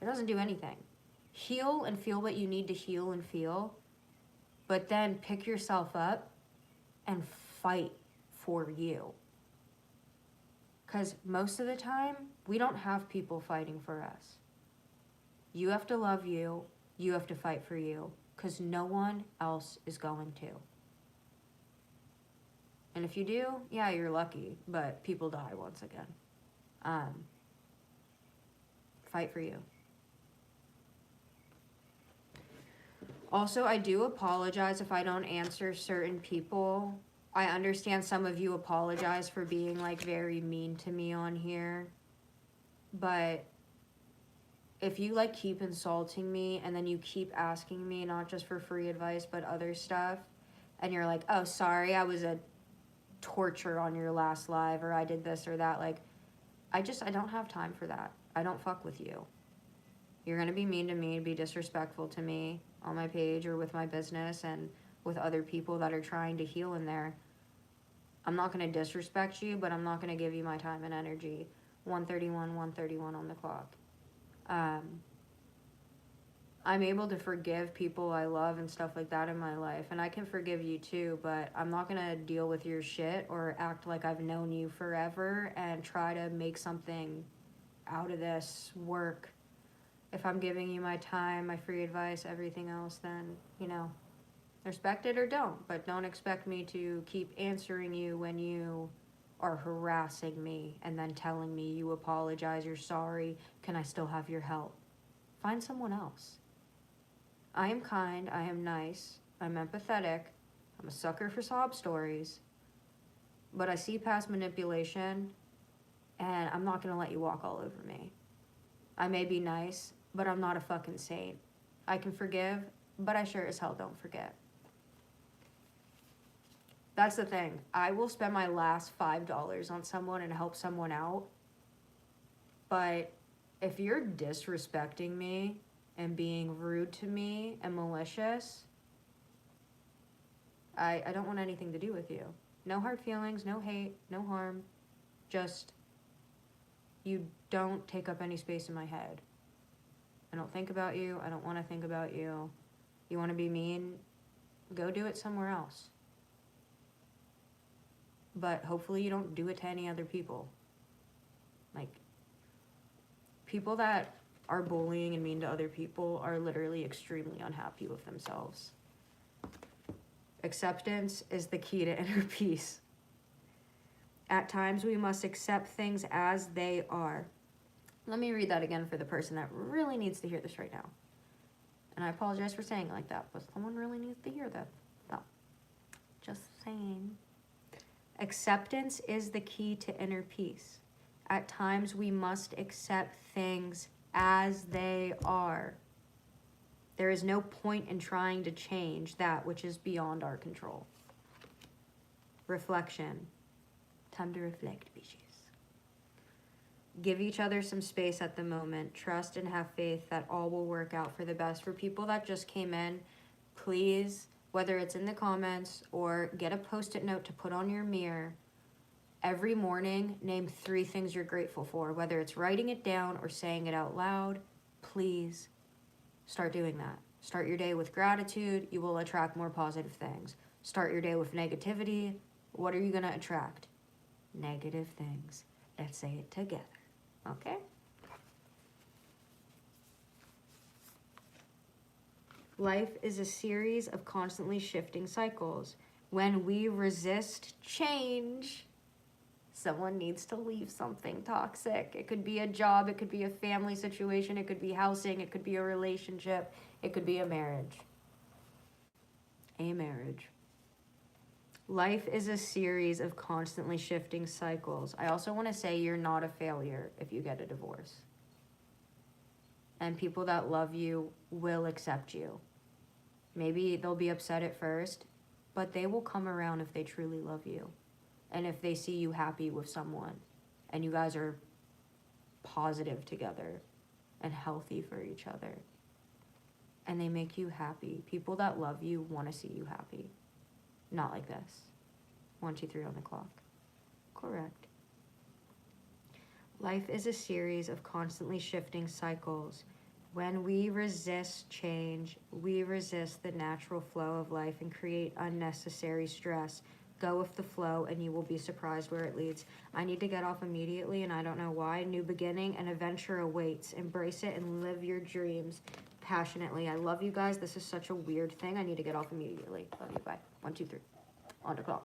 It doesn't do anything. Heal and feel what you need to heal and feel, but then pick yourself up and fight for you. Because most of the time, we don't have people fighting for us. You have to love you. You have to fight for you. Because no one else is going to. And if you do, yeah, you're lucky. But people die once again. Fight for you. Also, I do apologize if I don't answer certain people. I understand some of you apologize for being, like, very mean to me on here. But if you, like, keep insulting me and then you keep asking me, not just for free advice, but other stuff, and you're like, oh, sorry, I was a torture on your last live, or I did this or that, like, I don't have time for that. I don't fuck with you. You're going to be mean to me, be disrespectful to me on my page or with my business and with other people that are trying to heal in there. I'm not going to disrespect you, but I'm not going to give you my time and energy. 1:31 on the clock. I'm able to forgive people I love and stuff like that in my life, and I can forgive you too, but I'm not going to deal with your shit or act like I've known you forever and try to make something out of this work. If I'm giving you my time, my free advice, everything else, then, you know, respect it or don't, but don't expect me to keep answering you when you are harassing me and then telling me you apologize, you're sorry, can I still have your help? Find someone else. I am kind, I am nice, I'm empathetic, I'm a sucker for sob stories, but I see past manipulation and I'm not gonna let you walk all over me. I may be nice, but I'm not a fucking saint. I can forgive, but I sure as hell don't forget. That's the thing. I will spend my last $5 on someone and help someone out, but if you're disrespecting me and being rude to me and malicious, I don't want anything to do with you. No hard feelings, no hate, no harm. Just, you don't take up any space in my head. I don't think about you. I don't want to think about you. You want to be mean? Go do it somewhere else. But hopefully you don't do it to any other people. Like, people that are bullying and mean to other people are literally extremely unhappy with themselves. Acceptance is the key to inner peace. At times we must accept things as they are. Let me read that again for the person that really needs to hear this right now. And I apologize for saying it like that, but someone really needs to hear that. No, just saying. Acceptance is the key to inner peace. At times we must accept things as they are. There is no point in trying to change that which is beyond our control. Reflection. Time to reflect, bitches. Give each other some space at the moment. Trust and have faith that all will work out for the best. For people that just came in, please, whether it's in the comments or get a post-it note to put on your mirror, every morning, name 3 things you're grateful for. Whether it's writing it down or saying it out loud, please start doing that. Start your day with gratitude. You will attract more positive things. Start your day with negativity. What are you going to attract? Negative things. Let's say it together. Okay? Life is a series of constantly shifting cycles. When we resist change, someone needs to leave something toxic. It could be a job, it could be a family situation, it could be housing, it could be a relationship, it could be a marriage. A marriage. Life is a series of constantly shifting cycles. I also want to say you're not a failure if you get a divorce. And people that love you will accept you. Maybe they'll be upset at first, but they will come around if they truly love you. And if they see you happy with someone and you guys are positive together and healthy for each other and they make you happy. People that love you want to see you happy. Not like this. 1, 2, 3 on the clock. Correct. Life is a series of constantly shifting cycles. When we resist change, we resist the natural flow of life and create unnecessary stress. Go with the flow and you will be surprised where it leads. I need to get off immediately and I don't know why. New beginning and adventure awaits. Embrace it and live your dreams passionately. I love you guys. This is such a weird thing. I need to get off immediately. Love you. Bye. 1, 2, 3. On the clock.